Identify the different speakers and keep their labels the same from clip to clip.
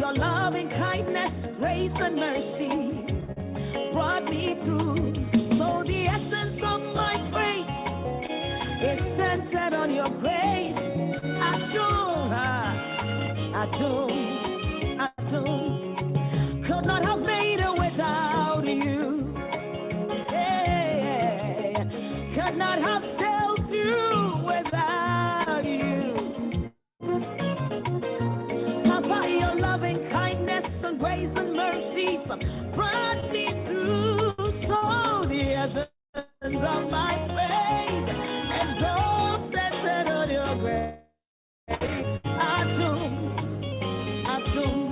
Speaker 1: your loving kindness, grace, and mercy brought me through. So the essence of my praise is centered on your grace. Achoo, achoo, achoo. Could not have made it without you. Hey, could not have sailed through without you. Papa, your loving kindness and grace and mercies brought me through. So the essence of my faith is all centered on your grace. Achoo, achoo.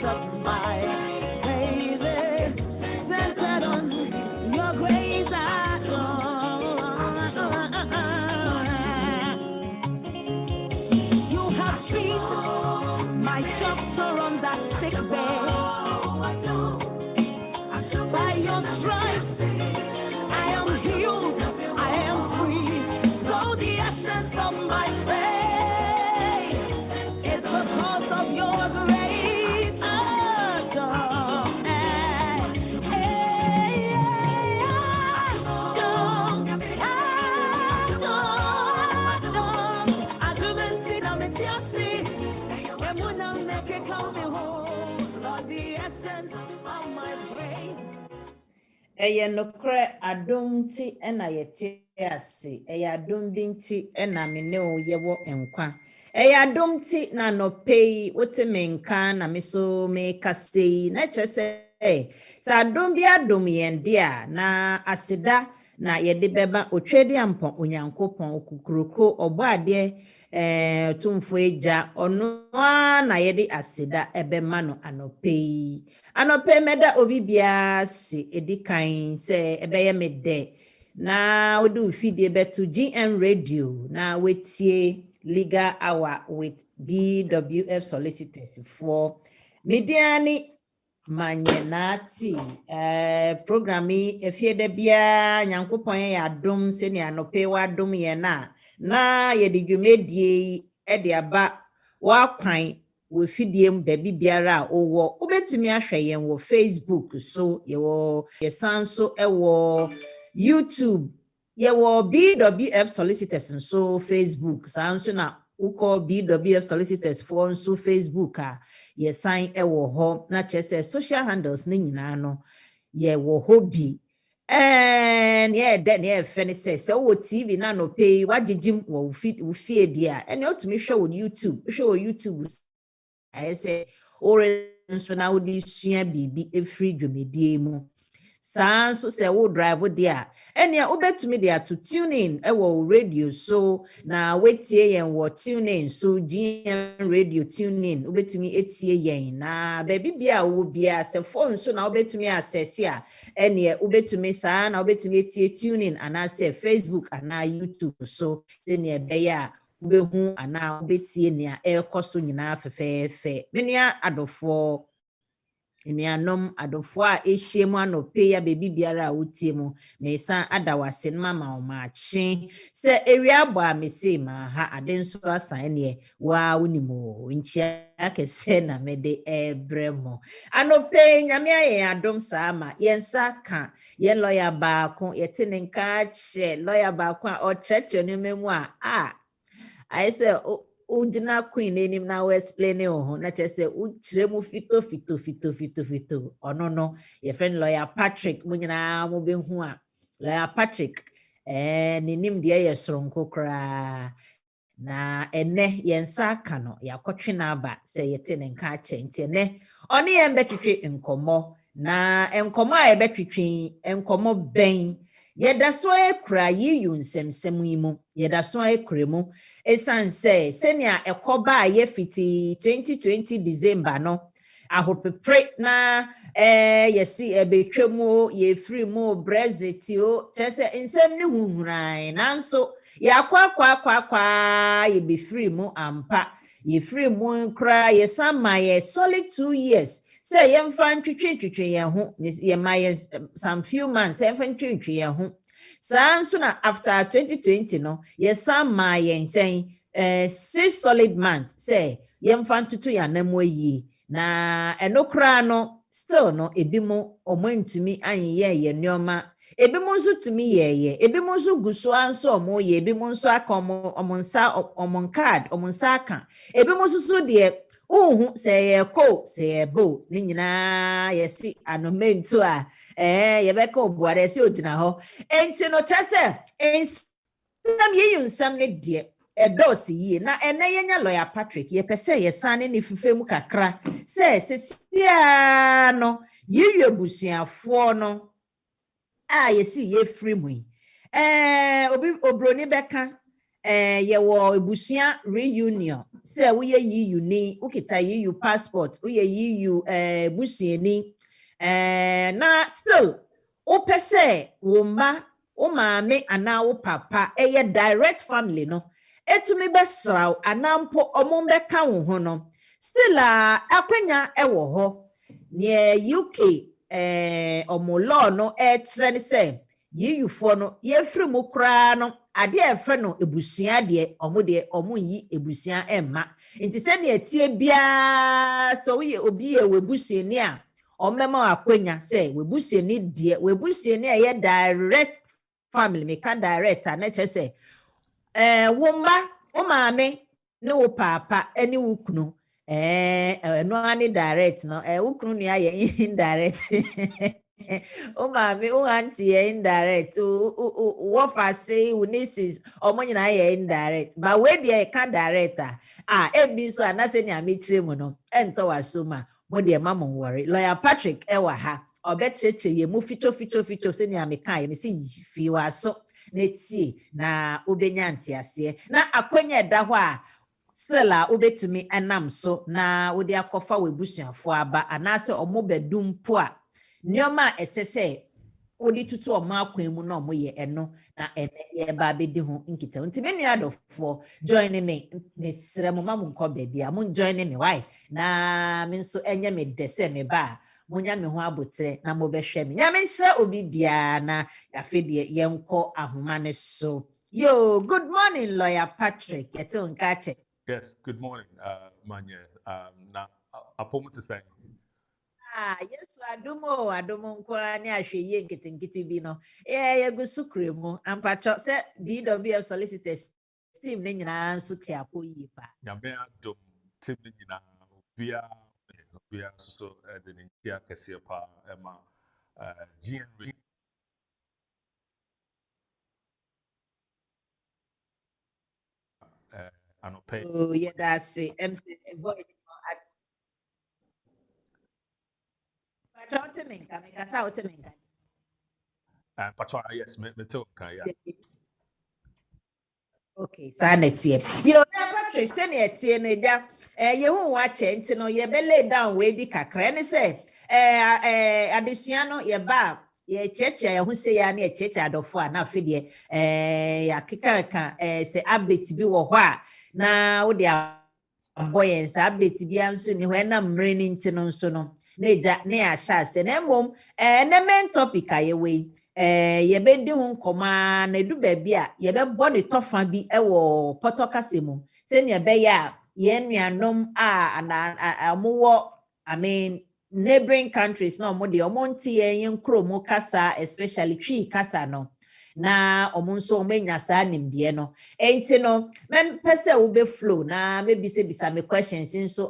Speaker 1: Of my praises centered on your grace. You have been my doctor on that sick bed. By your stripes I am healed, I am free. So the essence of my praise is because of your grace.
Speaker 2: Eye no kre adom ti na yete ase eye adom binti na me ne o yewo enkwa eye adom ti na no pei wote menka na me so me kasei na kyerese sa adom bi adom yende a na aseda na yede beba otwedi ampon onyankopon okukuroko oboade tumfo eja ono na yede aseda ebema no anopei meda obibia si edikan se ebeye mede na odu fidie betu GM radio na wetie legal hour with BWF solicitors for mediani manyenati programi efiede bia nyankopon ya adom se ne anope wa adom ye na yede dwumedie aba wa kwan we fidiem baby biara owo obetumi ahwe yen wo Facebook so yewo yesanso ewo YouTube yewo BWF solicitors so Facebook sanso na uko BWF solicitors for so Facebook yesan ewo ho na chese social handles ni nyina no yewo hobby and yeah then yeah fene say wo TV na no pay wagigim wo fie dia and otumi hwe wo YouTube I say ore nso na wo di sua bibi efri dwomedie mu sanso se wo drive dia enia obetumi dia to tune in ewo radio so na wetie yen wo tune in so GM radio tune in obetumi etie yen na baby bia wo bia se phone so na obetumi access a enia obetumi sa na obetumi etie tune in ana se Facebook ana YouTube so enia beya behu ana betie nia ekoso nyina fefefe menua adofo enuanom adofo a ehyemu anope ya bebi biara a wotie mu mesan adawase mama o maachi se ewia bo a mese ma ha adenso asan ne wa wonimo nchia kese na mede ebremo anope nyame ayen adom sama yensa ka ye lawyer baako yete ne nka che lawyer baako a o cheche ne memu a I say ujina queen enim na we explain ho na chese uchire mu fito ono no your friend lawyer Patrick munyina mo behu a lawyer Patrick ninim de ye soronko kra na ene yensa aka no yakotwe na aba say yete ne nka ache nti ne oni ye mbetwetwe nkomo na enkomo a ye betwetwe enkomo ben yeda so ekra yiyu nsemsem yimu yeda so ekra mu esan say senia ekoba ye fiti 2020 December no ahopepre na yesi ebetwemu ye free mu Brexit o chese nsem ne huhuran nanso ya kwa ye be free mu ampa ye free mu cry ye some my solid 2 years say ye mfa ntwetwe ye ho ye my some few months ye mfa ntwetwe ye ho so na after 2020 no ye some my nsen 6 solid months say ye mfa ntutu ya namu yi na enokra no still no ebi mo omontumi anyeye ye nneoma ebi mo nso tumi yeye ebi mo nso guso anso omo ye ebi mo nso aka omo card omo nsa aka ebi mo nso de uhu se ye ko se ye bo ni nyina ye si anomentu a ye beka obuare se ogina ho enti no chese ensam ye yunsam ne de edos yi na ene yenya lawyer Patrick ye pese ye sane ne fifemu kakra se sesia no ye busuafo no yesi ye free mu obroni beka ye wo ebusua reunion se wo ye yi uni ukita yi passport wo ye yi busuani na still o pese wo ma o maame ana wo papa ye direct family no etumi besraw anampo omon beka wo ho no still akwanya wo ho ne UK law no trend say yiyufo no ye free mu kra no ade efe no ebusua de omo yi ebusua emma nti se ne etie bia so we obi ye webusuani a omema akwanya say webusuani de webusuani ye direct family me can direct na che say wo mba wo maame ne wo papa ene wo kunu no ani direct no ukunu ni aye indirect o maami o auntie indirect wo fa say we nieces omo nyina aye indirect but we dey can direct ebi so anase ni amechire mu no ento wasoma mo dey mama worry lawyer Patrick ewa ha obecheche ye mu fito se ni ameka ye me se fi waso na tie na obenya ntiase na akwanya da ho a still obetumi enam so na wode akofa webusuafo aba anase omo bedum po a nneoma esese wode tutu omo akwan mu na omo ye eno na ene ye ba bedi ho nkita nti me nua adofo join me mesrɛ mo ma mo nkɔ baabi a mo join me why na me nso enye me dese me ba monya me ho abotre na mo behwɛ me nya me nsrɛ obi bia na afede ye nkɔ ahoma ne so yo good morning lawyer Patrick eto nka che.
Speaker 3: Yes, good morning, Manya. Now, Apomu to say.
Speaker 2: Yes, adumo nkwa ni ahweye nkitinkiti bi no. Ye gusukre mu. Ampacho se DWF solicitors team ne nyina nso ti apo yi pa.
Speaker 3: Nyame adom team ne nyina obia so de ne ntia kese pa ema GN anopay.
Speaker 2: Oh, yeah, that's it. MC voice at Pacho Temenka, make sa Temenka.
Speaker 3: Pacho, yes, me too, yeah.
Speaker 2: Okay, sanetie. Yo, Patrick, send etie na ja. Ye hu wa che nti no ye be lay down we bi kakra ne se adesua no ye ba ye cheche ye hu se ya na ye cheche adofo a na afede ya kekaka se update bi wo ho a na wo de aboyen sa update bi anso ni ho na mre ni nti no nso no na ja na ya sha se na mom na main topic aye we ye be di ho nkoma na edu ba bi a ye be bo ne tofa bi ewo potokase mu se ne be ya ye nuanom amowo I mean neighboring countries na omo de omo nti ye nkromo kasa especially twi kasa no na omo nso omenya sa nimde no enti no men pese wo be flow na maybe say bisa me questions nso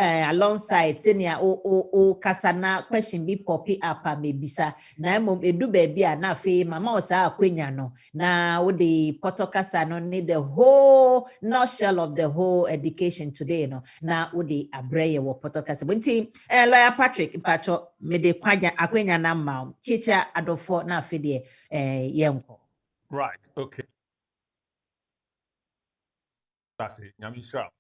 Speaker 2: alongside senior o kasa na question bi pop up me bisa na mom edu ba bi a na fe mama o sa akwenya no na wo de potokasa no need the whole nutshell of the whole education today no na wo de abreye wo potokasa nti lawyer Patrick Pacho me de akwenya na ma chicha adofo na fe de yenko.
Speaker 3: Right, okay. That's it. Nyami sharp.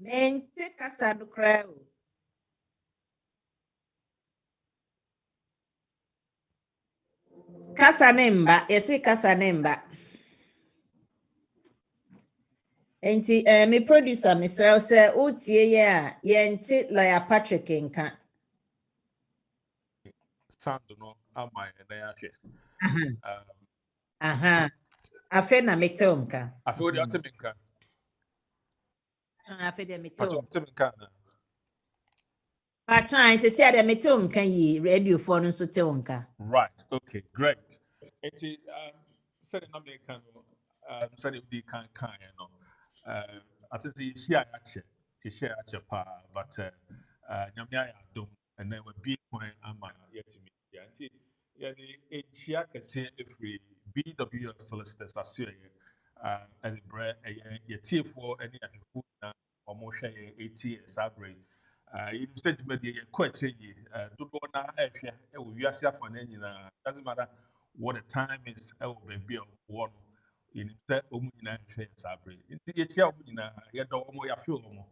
Speaker 2: Mente kasa no kra o. Kasa nemba, yesi kasa nemba. Enti me producer Mr. Ose utie ye a yenti lawyer Patrick nka.
Speaker 3: Sound no ama na ya hwe.
Speaker 2: Aha. Afe na metew nka.
Speaker 3: Afi odi oteminka.
Speaker 2: Afe de metew.
Speaker 3: Pato oteminka na.
Speaker 2: Patran se se de metew nka yi radio phone nso tew nka.
Speaker 3: Right. Okay. Great. Eti said na me kan no said di kan no. I think the share ache pa but nyame ya dom and then we be point ama yetimi. Yeah. Enti yani echia kese every BWF solicitors asure and bre yetiefo ani ahwefu na omo hwe 80 years average. You said to me, the question to go now, we are here for any, doesn't matter what the time is, I will be one in that Omina Sabri. It's your Omina, your dog, your fuel.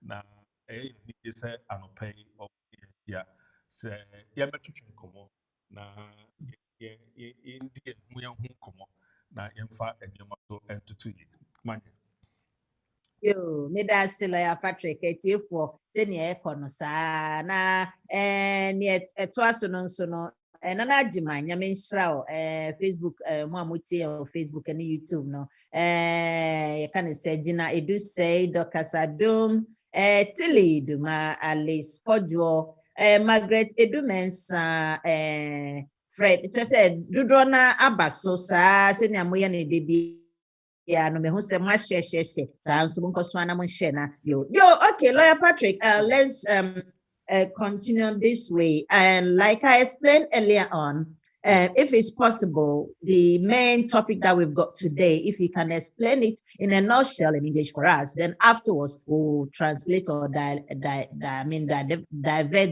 Speaker 3: Now, a need say, and pay of yeah, say, Yamachikan Como. Now, Indian, we are home como. Now, in fact, and you must enter to you. Money.
Speaker 2: Yo, me da se lawyer Patrick etiefo se ne ekọ no saa na ne eto aso no nso no na na agima nyame nhyira o Facebook mo amotie o Facebook and YouTube no ye kan se gina edu sei dokasadum Tilly Duma Alice Podjo Margaret Edumensa Fred just said dodo na abaso saa se ne amoye ne debi yeah, no me who say my share. Sounds yo. Okay, Lawyer Patrick, let's continue this way. And like I explained earlier on, if it's possible, the main topic that we've got today, if you can explain it in a nutshell in English for us, then afterwards we'll translate or divert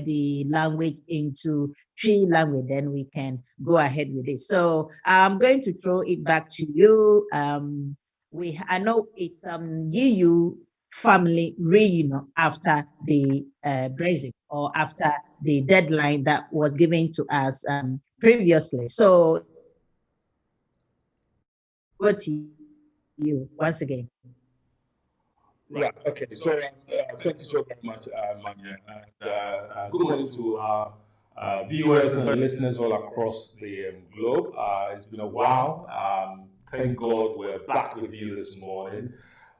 Speaker 2: the language into Tree language, then we can go ahead with it. So I'm going to throw it back to you. I know it's EU family reunion after the Brexit or after the deadline that was given to us previously. So, what to you once again?
Speaker 3: Right. Okay. So thank you so very much, Manya, and good morning to our viewers and listeners all across the globe. It's been a while. Thank God we're back with you this morning.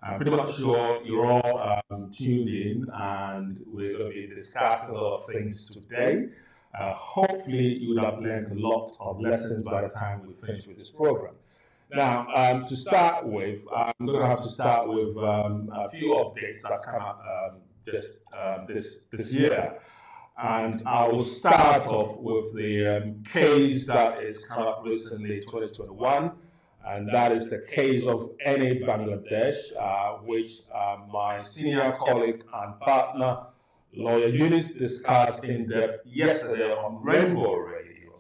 Speaker 3: I'm pretty much sure you're all tuned in, and we're going to be discussing a lot of things today. Hopefully, you would have learned a lot of lessons by the time we finish with this program. Now, to start with, I'm going to have to start with a few updates that's come up just this year. And I will start off with the case that is come up recently, 2021, and that is the case of NA Bangladesh, which my senior colleague and partner, lawyer Eunice, discussed in depth yesterday on Rainbow Radio.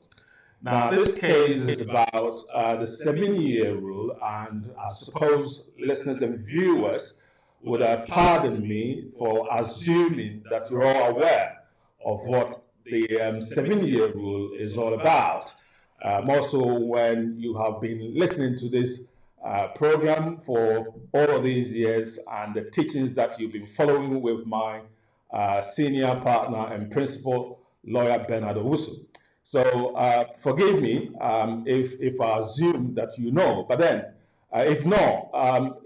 Speaker 3: Now, this case is about the 7-year rule, and I suppose listeners and viewers would pardon me for assuming that you're all aware of what the 7-year rule is all about. More so when you have been listening to this program for all of these years and the teachings that you've been following with my senior partner and principal, lawyer Bernard Owusu. So forgive me if I assume that you know, but then if not,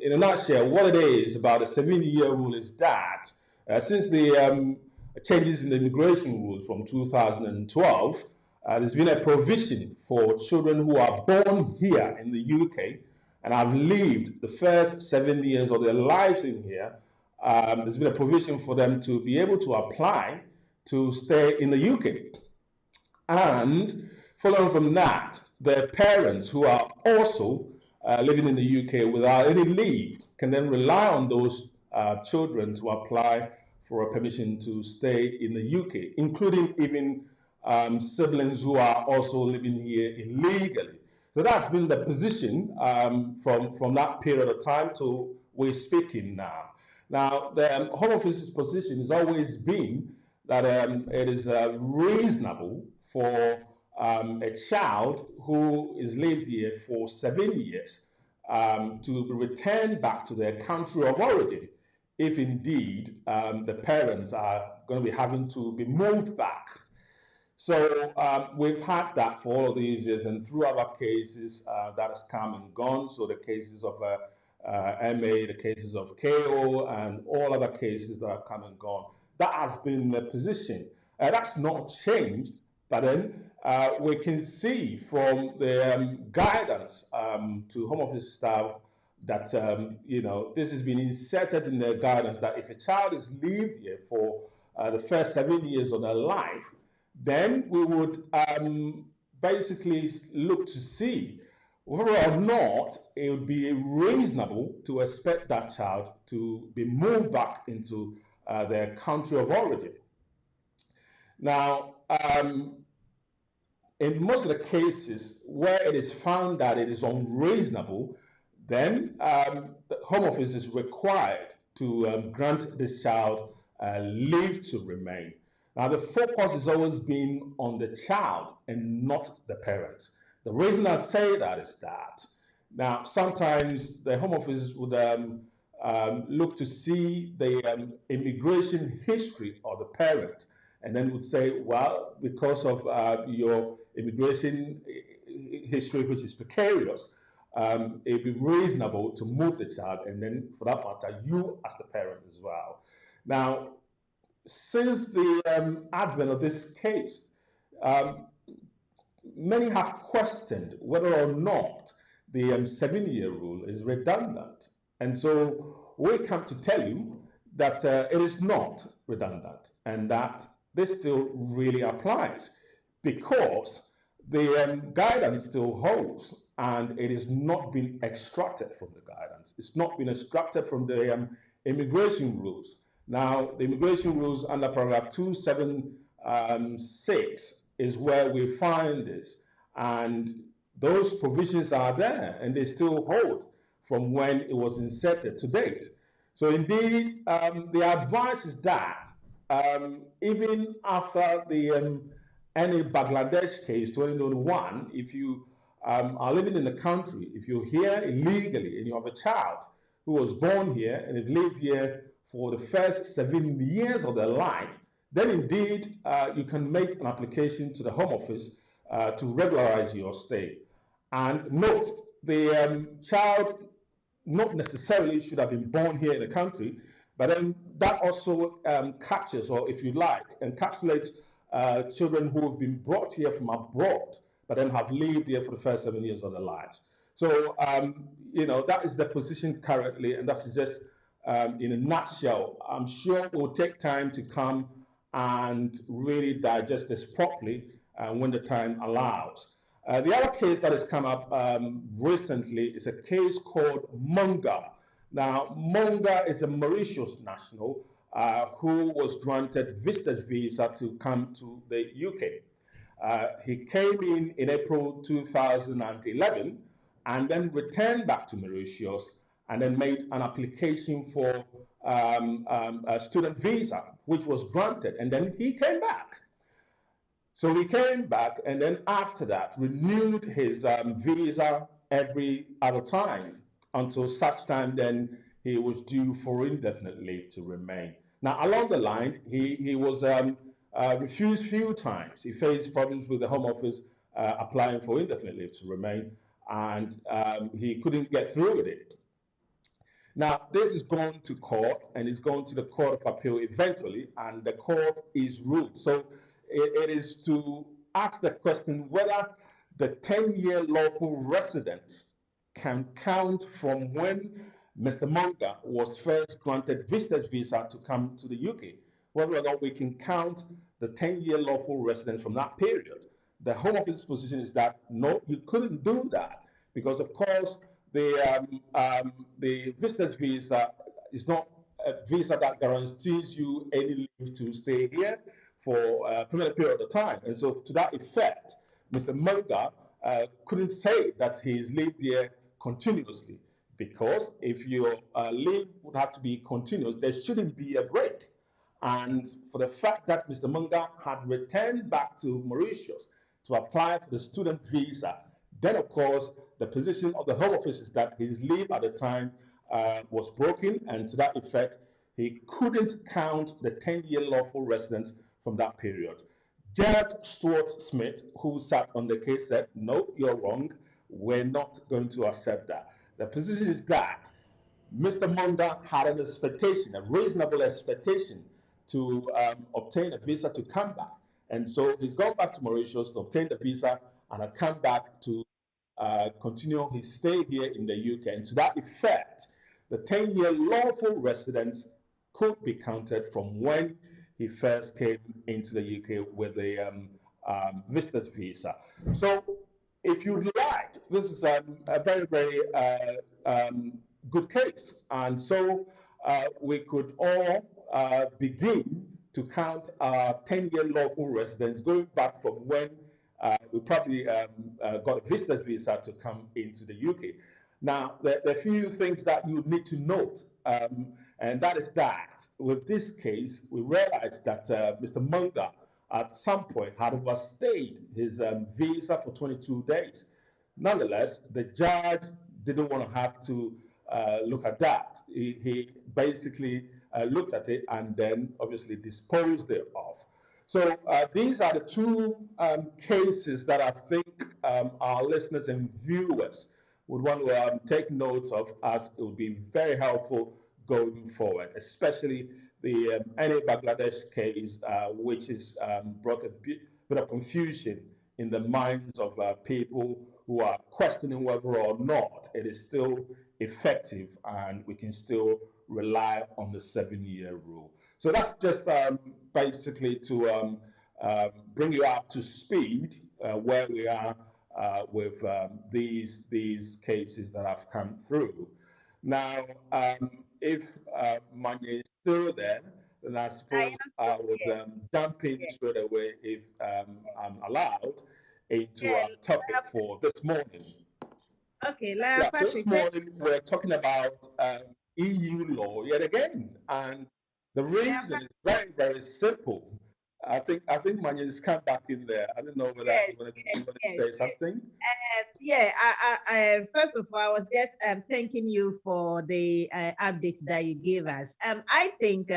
Speaker 3: in a nutshell, what it is about the 7-year rule is that since the changes in the immigration rules from 2012, there's been a provision for children who are born here in the UK and have lived the first 7 years of their lives in here. There's been a provision for them to be able to apply to stay in the UK. And following from that, their parents who are also living in the UK without any leave can then rely on those children to apply for a permission to stay in the UK, including even siblings who are also living here illegally. So that's been the position from that period of time to we're speaking now. Now, the Home Office's position has always been that it is reasonable for a child who is lived here for 7 years to return back to their country of origin if indeed the parents are going to be having to be moved back. So we've had that for all of these years, and through other cases that has come and gone. So the cases of MA, the cases of KO, and all other cases that have come and gone. That has been the position. That's not changed, but then we can see from the guidance to Home Office staff that this has been inserted in their guidance that if a child is lived here for the first 7 years of their life, then we would basically look to see whether or not it would be reasonable to expect that child to be moved back into their country of origin. Now, in most of the cases where it is found that it is unreasonable, then the Home Office is required to grant this child leave to remain. Now, the focus has always been on the child and not the parent. The reason I say that is that now sometimes the Home Office would look to see the immigration history of the parent, and then would say, well, because of your immigration history, which is precarious, it would be reasonable to move the child, and then for that matter, you as the parent as well. Now, since the advent of this case, many have questioned whether or not the 7-year rule is redundant. And so we come to tell you that it is not redundant and that this still really applies because the guidance still holds and it has not been extracted from the guidance. It's not been extracted from the immigration rules. Now, the immigration rules under paragraph 276 is where we find this. And those provisions are there and they still hold from when it was inserted to date. So indeed, the advice is that even after the any Bangladesh case 2021, if you are living in the country, if you're here illegally and you have a child who was born here and have lived here for the first 7 years of their life, then indeed you can make an application to the Home Office to regularize your stay. And note, the child not necessarily should have been born here in the country, but then that also captures, or if you like, encapsulates children who have been brought here from abroad, but then have lived here for the first 7 years of their lives. So, that is the position currently, and that's just in a nutshell. I'm sure it will take time to come and really digest this properly when the time allows. The other case that has come up recently is a case called Munga. Now, Munga is a Mauritius national who was granted visitor's visa to come to the UK. He came in April 2011 and then returned back to Mauritius and then made an application for a student visa, which was granted, and then he came back. So he came back and then after that renewed his visa every other time until such time then he was due for indefinite leave to remain. Now along the line, he was refused few times. He faced problems with the Home Office applying for indefinite leave to remain, and he couldn't get through with it. Now, this is going to court, and it's going to the Court of Appeal eventually, and the court is ruled. So it is to ask the question whether the 10-year lawful residence can count from when Mr. Munga was first granted visitor's visa to come to the UK, whether or not we can count the 10-year lawful residence from that period. The Home Office's position is that, no, you couldn't do that, because, of course, the visitor's visa is not a visa that guarantees you any leave to stay here for a permanent period of time. And so to that effect, Mr. Munga couldn't say that he's lived here continuously because if your leave would have to be continuous, there shouldn't be a break. And for the fact that Mr. Munga had returned back to Mauritius to apply for the student visa, then of course the position of the Home Office is that his leave at the time was broken, and to that effect, he couldn't count the 10-year lawful residence from that period. Judge Stuart Smith, who sat on the case, said, no, you're wrong. We're not going to accept that. The position is that Mr. Monda had an expectation, a reasonable expectation to obtain a visa to come back. And so he's gone back to Mauritius to obtain the visa and had come back to continue his stay here in the UK. And to that effect, the 10-year lawful residence could be counted from when he first came into the UK with a visitor's visa. So if you'd like, this is a very, very good case. And so we could all begin to count our 10-year lawful residence going back from when we probably got a visitor's visa to come into the UK. Now, there are a few things that you need to note, and that is that with this case, we realized that Mr. Munga at some point had overstayed his visa for 22 days. Nonetheless, the judge didn't want to have to look at that. He basically looked at it and then obviously disposed it of. So these are the two cases that I think our listeners and viewers would want to take notes of, as it would be very helpful going forward, especially the NA Bangladesh case, which has brought a bit of confusion in the minds of people who are questioning whether or not it is still effective and we can still rely on the 7-year rule. So that's just basically to bring you up to speed where we are with these cases that have come through. Now, if Manya is still there, then I suppose I would jump in straight away, if I'm allowed, into our topic for this morning.
Speaker 2: Okay,
Speaker 3: Yeah, so this
Speaker 2: Patrick.
Speaker 3: morning we're talking about EU law yet again, and the reason is very, very simple. I think Manya has come back in there. I don't know whether you want to say something.
Speaker 2: First of all, I was just thanking you for the update that you gave us. I think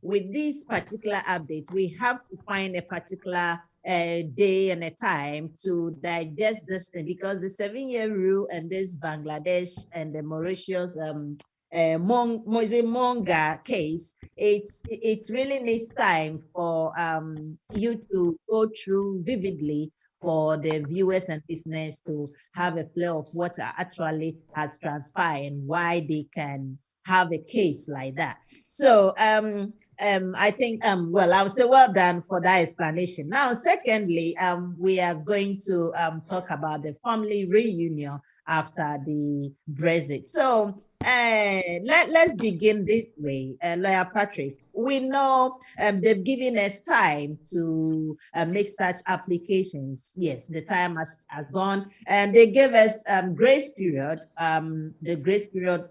Speaker 2: with this particular update, we have to find a particular day and a time to digest this thing, because the 7-year rule and this Bangladesh and the Mauritius Monga case, it really needs time for you to go through vividly, for the viewers and listeners to have a flavor of what actually has transpired and why they can have a case like that. So I think well, I would say well done for that explanation. Now, secondly, we are going to talk about the family reunion after the Brexit. So let's begin this way. Lawyer Patrick, we know they've given us time to make such applications. Yes, the time has gone, and they gave us grace period. The grace period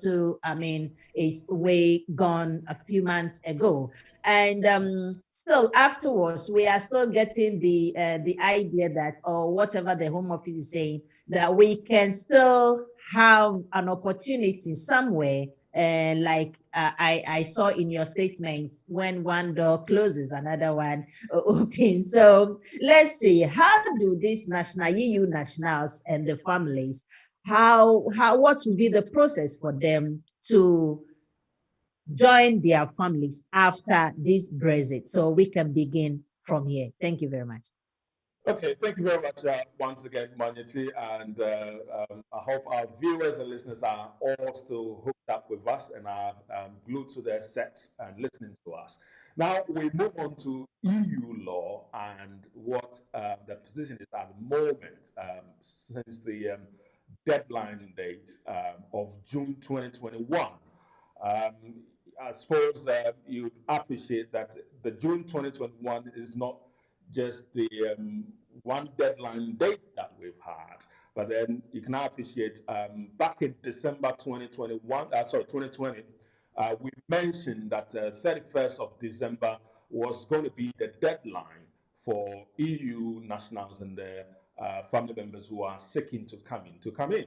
Speaker 2: is way gone a few months ago. And still afterwards, we are still getting the idea that, or whatever the Home Office is saying, that we can still have an opportunity somewhere, like I saw in your statements, when one door closes, another one opens. So let's see, how do these EU nationals and the families, what will be the process for them to join their families after this Brexit? So we can begin from here. Thank you very much.
Speaker 3: Okay, thank you very much once again, Manyati, and I hope our viewers and listeners are all still hooked up with us and are glued to their sets and listening to us. Now we move on to EU law and what the position is at the moment, since the deadline date of June 2021. I suppose you'd appreciate that the June 2021 is not just the one deadline date that we've had, But then you can appreciate back in December 2020, we mentioned that 31st of December was going to be the deadline for EU nationals and their family members who are seeking to come in.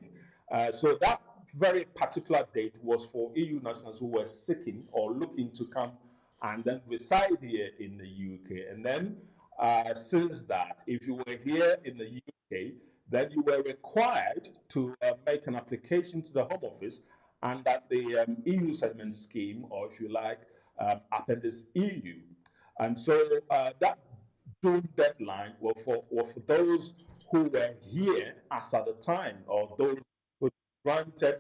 Speaker 3: So that very particular date was for EU nationals who were seeking or looking to come and then reside here in the UK. And then since that, if you were here in the UK, then you were required to make an application to the Home Office and that the EU settlement scheme, or if you like, Appendix EU. And so that June deadline were for those who were here as at the time, or those who granted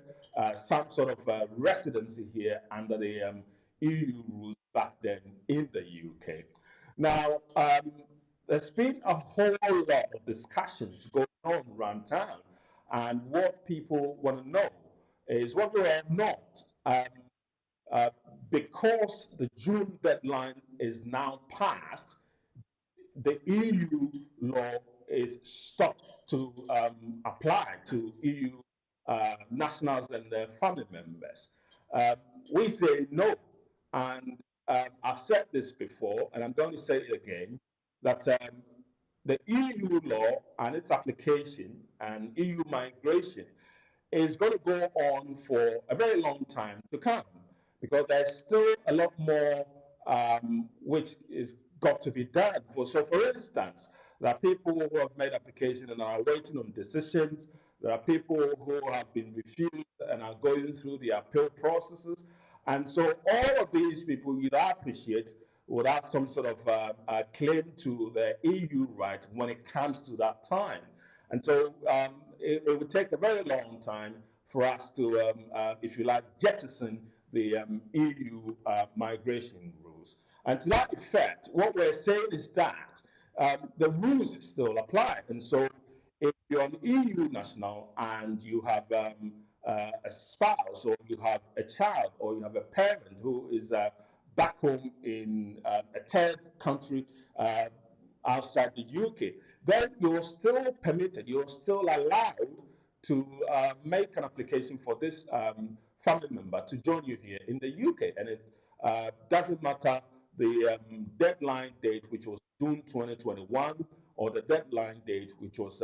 Speaker 3: some sort of residency here under the EU rules back then in the UK. Now, there's been a whole lot of discussions going on around town, and what people want to know is whether or not, because the June deadline is now passed, the EU law is stopped to apply to EU nationals and their family members. We say no, and I've said this before, and I'm going to say it again, that the EU law and its application and EU migration is going to go on for a very long time to come, because there's still a lot more which is got to be done. So for instance, there are people who have made applications and are waiting on decisions. There are people who have been refused and are going through the appeal processes. And so all of these people you'd appreciate would have some sort of claim to the EU right when it comes to that time. And so it would take a very long time for us to, if you like, jettison the EU migration rules. And to that effect, what we're saying is that the rules still apply. And so if you're an EU national and you have a spouse, or you have a child, or you have a parent who is back home in a third country outside the UK, then you're still permitted, you're still allowed to make an application for this family member to join you here in the UK. And it doesn't matter the deadline date, which was June 2021, or the deadline date, which was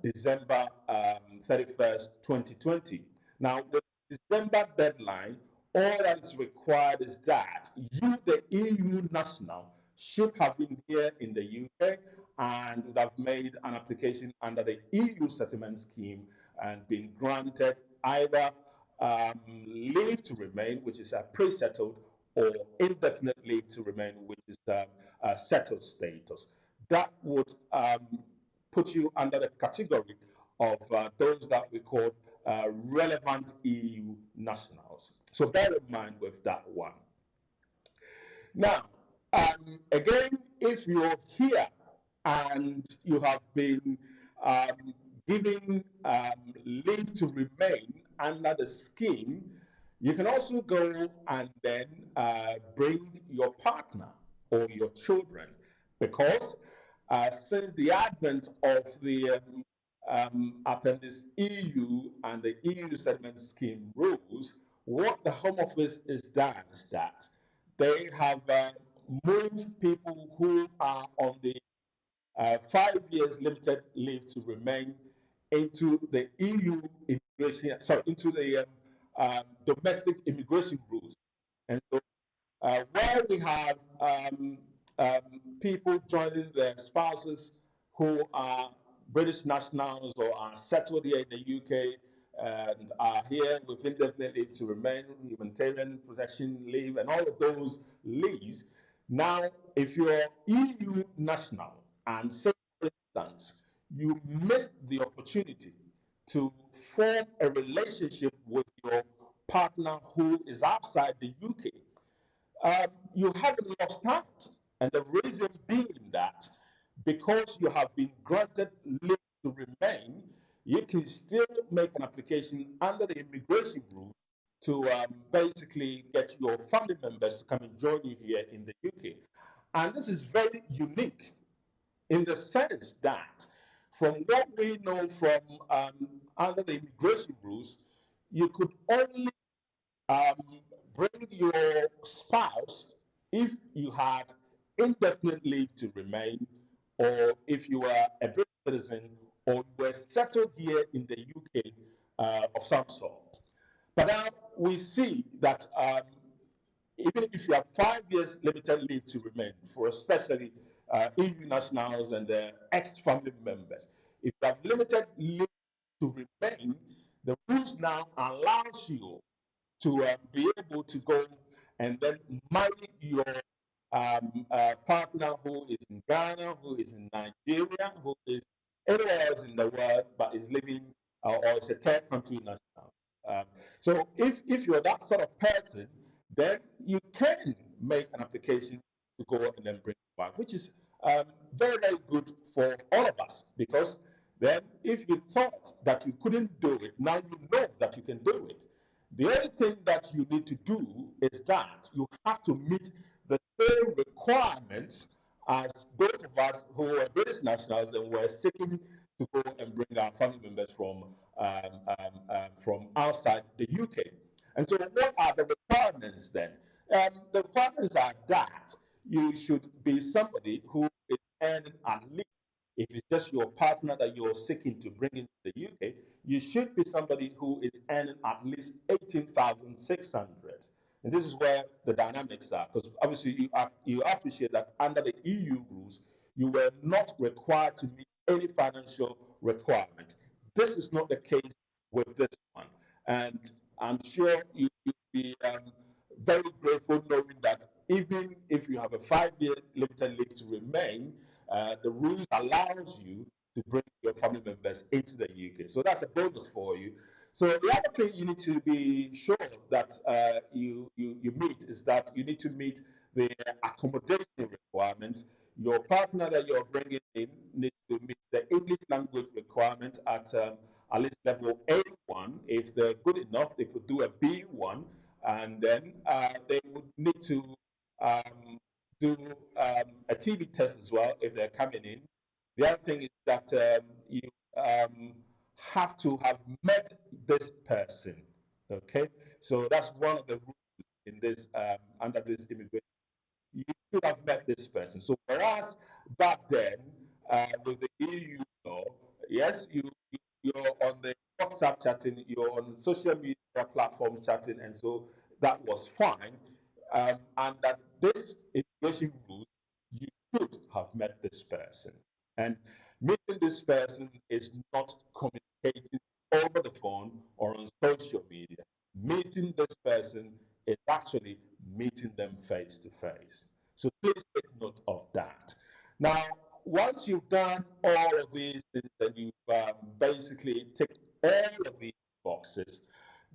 Speaker 3: December 31st, 2020. Now, with the December deadline, all that is required is that you, the EU national, should have been here in the UK and would have made an application under the EU settlement scheme and been granted either leave to remain, which is a pre-settled, or indefinite leave to remain, which is a settled status. That would put you under the category of those that we call relevant EU nationals. So bear in mind with that one. Now, again, if you're here and you have been given leave to remain under the scheme, you can also go and then bring your partner or your children, because since the advent of the Appendix EU and the EU settlement scheme rules, what the Home Office has done is that they have moved people who are on the 5 years limited leave to remain into the EU immigration, sorry, into the domestic immigration rules. And so where we have people joining their spouses who are British nationals or are settled here in the UK and are here with indefinite leave to remain, humanitarian protection leave, and all of those leaves. Now, if you're EU national and say, for instance, you missed the opportunity to form a relationship with your partner who is outside the UK, you haven't lost out. And the reason being that because you have been granted leave to remain, you can still make an application under the immigration rule to basically get your family members to come and join you here in the UK. And this is very unique in the sense that from what we know from under the immigration rules, you could only bring your spouse if you had indefinite leave to remain, or if you were a British citizen, or you were settled here in the UK of some sort. But now we see that even if you have 5 years limited leave to remain, for especially EU nationals and their ex-family members, if you have limited leave to remain, the rules now allows you to be able to go and then marry your partner who is in Ghana, who is in Nigeria, who is anywhere else in the world, but is living or is a third country national. So if you're that sort of person, then you can make an application to go and then bring it back, which is very, very good for all of us, because then if you thought that you couldn't do it, now you know that you can do it. The only thing that you need to do is that you have to meet the same requirements as those of us who are British nationals and were seeking to go and bring our family members from outside the UK. And so, what are the requirements then? The requirements are that you should be somebody who is earning at least, if it's just your partner that you're seeking to bring into the UK, you should be somebody who is earning at least 18,600. And this is where the dynamics are, because obviously you appreciate that under the EU rules, you were not required to meet any financial requirement. This is not the case with this one. And I'm sure you'll be very grateful knowing that even if you have a 5-year limited leave to remain, the rules allows you to bring your family members into the UK. So that's a bonus for you. So the other thing you need to be sure that you meet is that you need to meet the accommodation requirement. Your partner that you're bringing in needs to meet the English language requirement at least level A1. If they're good enough, they could do a B1, and then they would need to do a TB test as well if they're coming in. The other thing is that you have to have met this person. Okay, so that's one of the rules in this under this immigration. You should have met this person. So for us back then, with the EU law, yes, you're on the WhatsApp chatting, you're on social media platforms chatting, and so that was fine. And that this immigration rule, you should have met this person. And meeting this person is not communicating over the phone or on social media. Meeting this person is actually meeting them face to face. So please take note of that. Now, once you've done all of these things and you've basically ticked all of these boxes,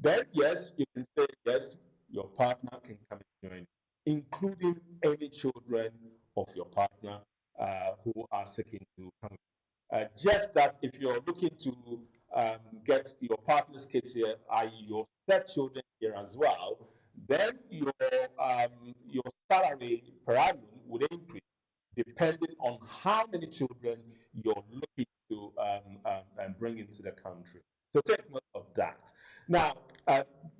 Speaker 3: then yes, you can say yes, your partner can come and join, including any children of your partner who are seeking to come. Just that if you're looking to get your partner's kids here, i.e. your stepchildren here as well, then your salary per annum would increase depending on how many children you're looking to bring into the country. So take note of that. Now,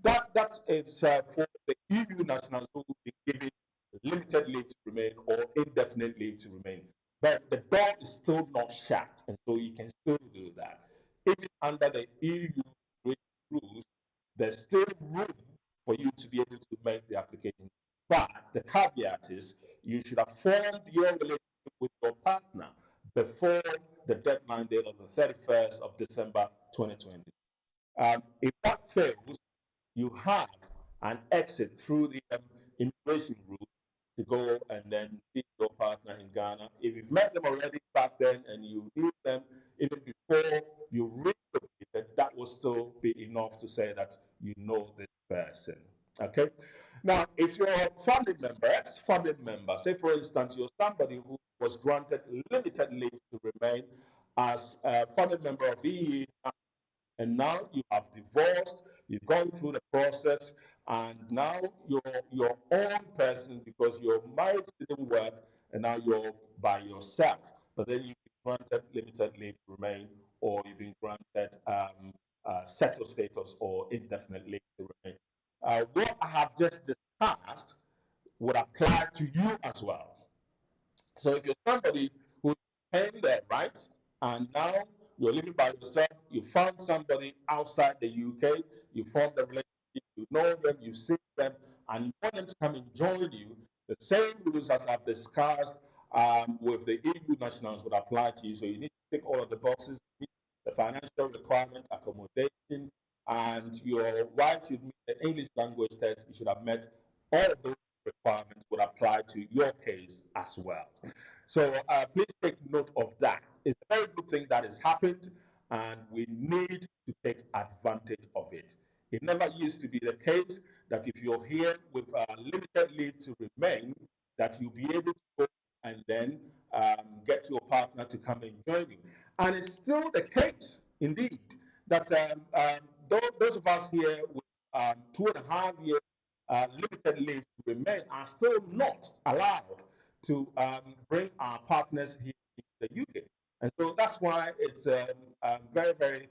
Speaker 3: that's it's for the EU nationals who will be given limited leave to remain or indefinite leave to remain. But the door is still not shut, and so you can still do that. Even under the EU rules, there's still room for you to be able to make the application. But the caveat is you should have formed your relationship with your partner before the deadline date of the 31st of December 2020. If that fails, you have an exit through the immigration route to go and then see your partner in Ghana. If you've met them already back then and you knew them even before you relocated, that will still be enough to say that you know this person. Okay. Now, if you're a family member, ex-family member, say for instance, you're somebody who was granted limited leave to remain as a family member of EU, and now you have divorced, you've gone through the process, and now you're your own person because your marriage didn't work, and now you're by yourself. but then you've been granted limited leave to remain, or you've been granted settled status or indefinite leave to remain. What I have just discussed would apply to you as well. So if you're somebody who's paying their rights and now you're living by yourself, you found somebody outside the UK, you formed a relationship, you know them, you see them, and you want them to come and join you, the same rules as I've discussed with the EU nationals would apply to you. So you need to tick all of the boxes, the financial requirement, accommodation, and your wife should meet the English language test. You should have met all of those requirements would apply to your case as well. So please take note of that. It's a very good thing that has happened, and we need to take advantage of it. It never used to be the case that if you're here with limited leave to remain, that you'll be able to go and then get your partner to come and join you. And it's still the case, indeed, that those of us here with 2.5 years limited leave to remain are still not allowed to bring our partners here in the UK. And so that's why it's very, very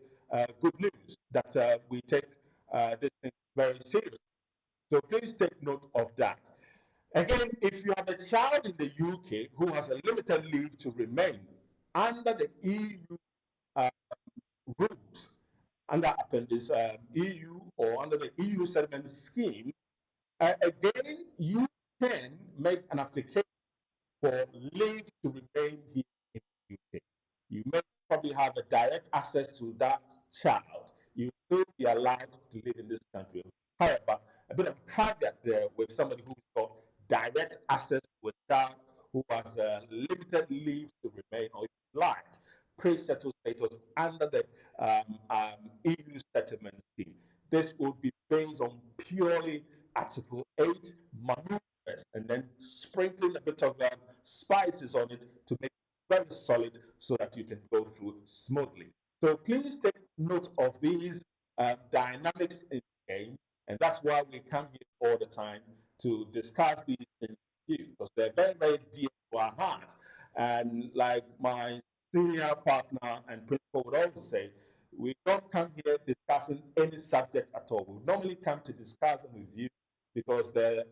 Speaker 3: good news that we take this thing very seriously. So please take note of that. Again, if you have a child in the UK who has a limited leave to remain under the EU uh, rules, under Appendix EU or under the EU settlement scheme, again, you can make an application for leave to remain here in the UK. You may probably have a direct access to that child. You will be allowed to live in this country. However, a bit of caveat there with somebody who's got direct access to a child who has limited leave to remain, or if you like, pre-settled status under the EU settlement scheme. This would be based on purely Article 8 maneuvers and then sprinkling a bit of spices on it to make it very solid so that you can go through smoothly. So please take note of these dynamics in the game, and that's why we come here all the time to discuss these things with you, because they're very, very dear to our hearts. And like my senior partner and principal would always say, we don't come here discussing any subject at all. We normally come to discuss them with you because the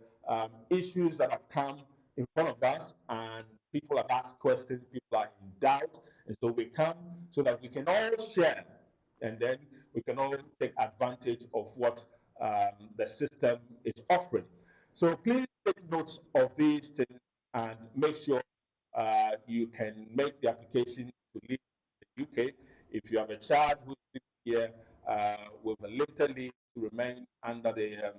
Speaker 3: issues that have come in front of us and people have asked questions, people are in doubt, and so we come so that we can all share and then we can all take advantage of what the system is offering. So please take note of these things and make sure you can make the application to live in the UK. If you have a child who's here with a limited leave to remain under the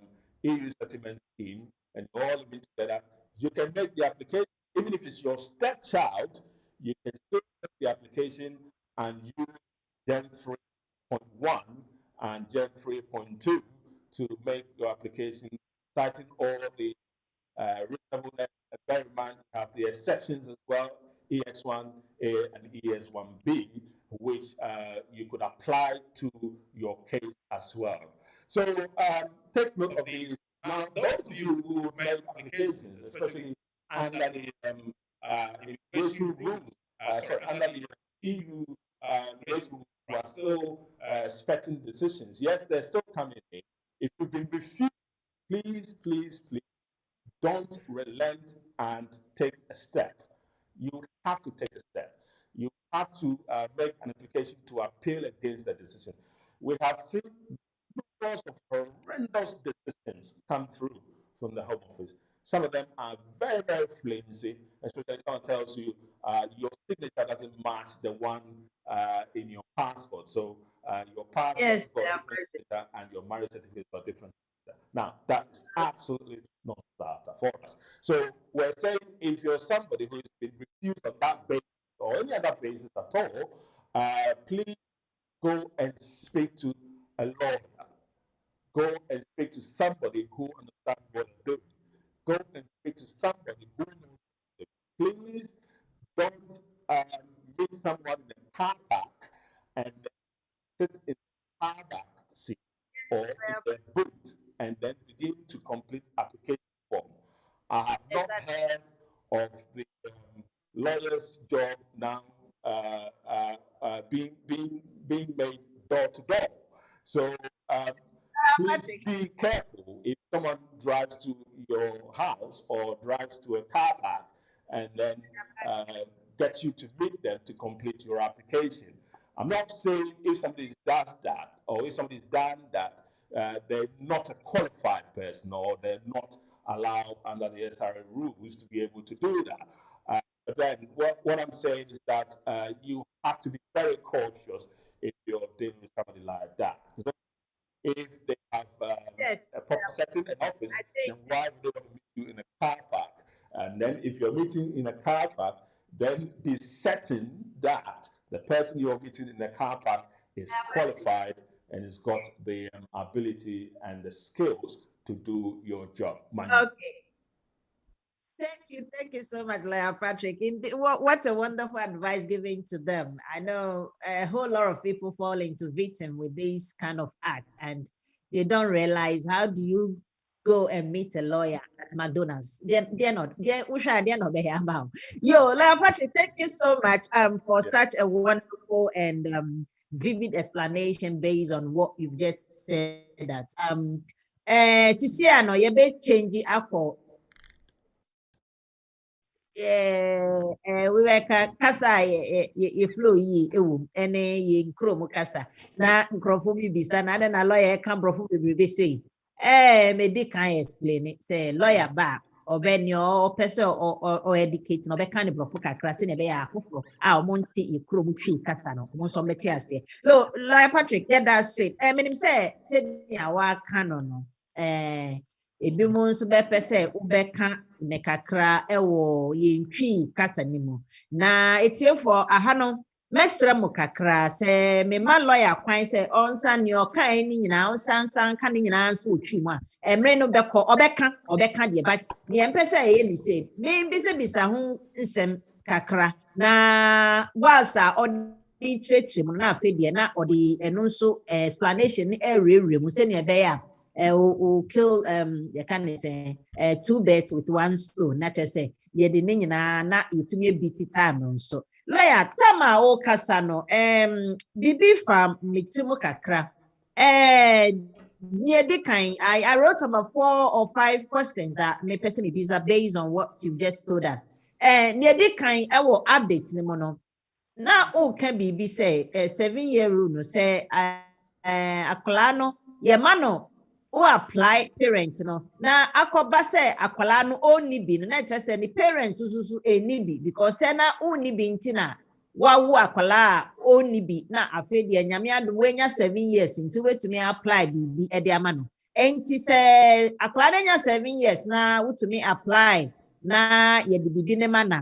Speaker 3: EU settlement scheme and you're all living together, you can make the application. Even if it's your stepchild, you can still make the application and use Gen 3.1 and Gen 3.2 to make your application, citing all the reasonableness. Bear in mind, we have the exceptions as well, EX1A and ES1B, which you could apply to your case as well. So take note of these. Now, those of you who make applications, especially under the immigration rules, sorry, under the EU immigration rules, who are still expecting decisions, yes, they're still coming in. If you've been refused, please, please, please, don't relent and take a step. You have to take a step. You have to make an application to appeal against the decision. We have seen numerous of horrendous decisions come through from the Home Office. Some of them are very, very flimsy, especially if someone tells you your signature doesn't match the one in your passport. So your passport
Speaker 2: Yes,
Speaker 3: got different signature and your marriage certificate got different signature. Now, that is absolutely not starter for us. So we're saying if you're somebody who has been refused on that basis or any other basis at all, please go and speak to a lawyer. Go and speak to somebody who understands what they're doing. Go and speak to somebody who knows what they're doing. Please don't meet someone in a car park and sit in the car back seat or in the boot and then begin to complete application form. I have not heard of the lawyers' job now being made door to door. So please
Speaker 2: Patrick.
Speaker 3: be careful if someone drives to your house or drives to a car park and then uh, gets you to meet them to complete your application. I'm not saying if somebody does that or if somebody's done that, they're not a qualified person or they're not allowed under the SRA rules to be able to do that. But then what I'm saying is that you have to be very cautious if you're dealing with somebody like that. So if they have
Speaker 2: Yes,
Speaker 3: a proper setting, an office,
Speaker 2: I
Speaker 3: then
Speaker 2: think
Speaker 3: why would they want to meet you in a car park? And then if you're meeting in a car park, then be certain that the person you're meeting in the car park is qualified and has got the ability and the skills to do your job. Manya.
Speaker 2: okay. Thank you so much, Lawyer Patrick. What a wonderful advice given to them. I know a whole lot of people fall into victim with this kind of act, and they don't realize how do you go and meet a lawyer at McDonald's. They're not. They're not there about. Yo, Lawyer Patrick, thank you so much for
Speaker 3: Yeah.
Speaker 2: such a wonderful and vivid explanation based on what you've just said. That Sisiano, you be change it we were kasa ye flow yi ewu ene ye nkrom kasa na nkrofo bi bisa na na lawyer ka brofo be say me di kan explain it say lawyer ba obeni o person o educate na obeka ne brofo kakra se ne be ya afoforo a o monte ye krom twi kasa no mo so meti ase no lawyer Patrick get that say menim say ya wa ka no ebi mu nso bɛpɛ sɛ wobɛka ne kakra ɛwɔ yɛntwi kasa no mu na etiefoɔ aha no mɛsrɛ mo kakra sɛ mema lawyer kwan sɛ ɔnsa nea ɔkae no nyinaa ɔnsansa nka no nyinaa nso ɔtwi mu a mmerɛ no bɛkɔ ɔbɛka deɛ but neɛ mpɛ sɛ ɛyɛ ne sɛ membisabisa ho nsɛm kakra na whilst a ɔde kyerɛkyerɛ mu no na afei deɛ na ɔde ɛno nso explanation no ɛwerɛwerɛ mu sɛnea ɛbɛyɛ a will kill you can say two birds with one stone. Not just say ye the nina na yetumi biti time so. Lawyer tama o kasano bibi from mitimu kakra. Near the kind I wrote about 4 or 5 questions that may person is based on what you just told us. Near the kind I will update the mono. Now o can be say 7-year rule no say akolano ye mano who apply parent no na akoba sɛ akwala no onni bi no na kyerɛ sɛ ne parent so eni bi because sɛ na onni bi nti na wawu akwala a onni bi na afei deɛ nyame adom wenya 7 years nti wetumi apply biribi ɛde ama no enti sɛ akwala no nya 7 years na wotumi apply na yɛde biribi ne ma na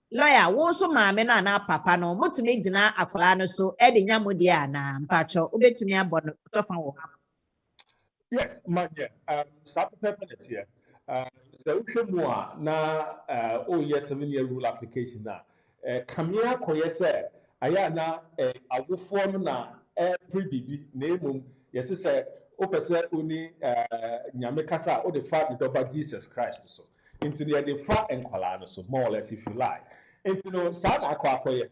Speaker 2: lawyer wo so maame no ana papa no motumi gyina akwala no so ɛde nya mo deɛ ana mpatwɔ wobɛtumi abɔ no tɔfa wɔ ha.
Speaker 3: Yes, manya. Saa pɛpɛ here. Sɛ wohwɛ mu a na ɔyɛ 7-year rule application a kamea kɔyɛ sɛ ayɛ na awofoɔ no na ɛpere biribi na mmom yɛse sɛ wopɛ sɛ woni nyame kasa a wode fa ne dɔba Jesus Christ so nti no yɛde fa nkwalaa no so more or less if you like nti no saa na akɔyɛ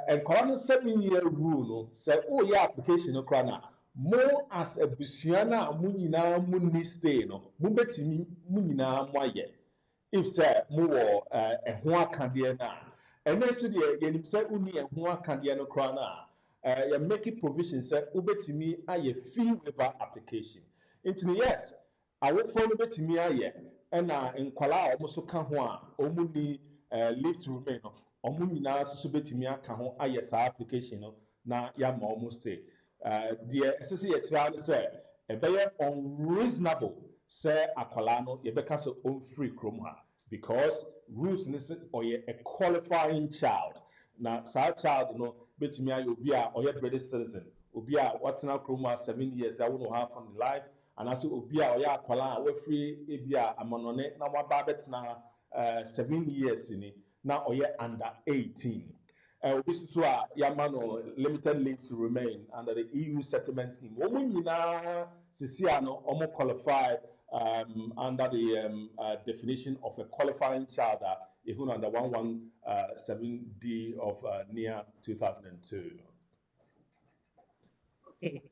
Speaker 3: nkwalaa no 7-year rule no sɛ woyɛ application no koraa na mo as abusua no a mo nyinaa mo ni stay no mobɛtumi mo nyinaa mo ayɛ if sɛ mowɔ ɛho akadeɛ no a ɛno nso deɛ yɛnim sɛ wonni ɛho akadeɛ no koraa no a yɛ make provision sɛ wobɛtumi ayɛ fee waiver application nti no yes awofoɔ no bɛtumi ayɛ ɛna nkwalaa a ɔmo so ka ho a ɔmo ni leave to remain no ɔmo nyinaa nso so bɛtumi aka ho ayɛ saa application no na yɛama ɔmo stay deɛ ɛsɛ sɛ yɛkyerɛ no sɛ ɛbɛyɛ unreasonable sɛ akwalaa no yɛbɛka sɛ ɔmfiri kurom ha because rules no sɛ ɔyɛ a qualifying child na saa child no bɛtumi ayɛ obi a ɔyɛ British citizen obi a watena kurom ha 7 years a wono half on life anaasɛ obi a ɔyɛ akwalaa a wafiri ebi a amanɔne na waba abɛtena 7 years ni na ɔyɛ under 18 obi so a yɛama no limited leave to remain under the EU settlement scheme. Wɔn nyinaa sisi a no wɔn qualify under the definition of a qualifying child a even under 117D of near 2002.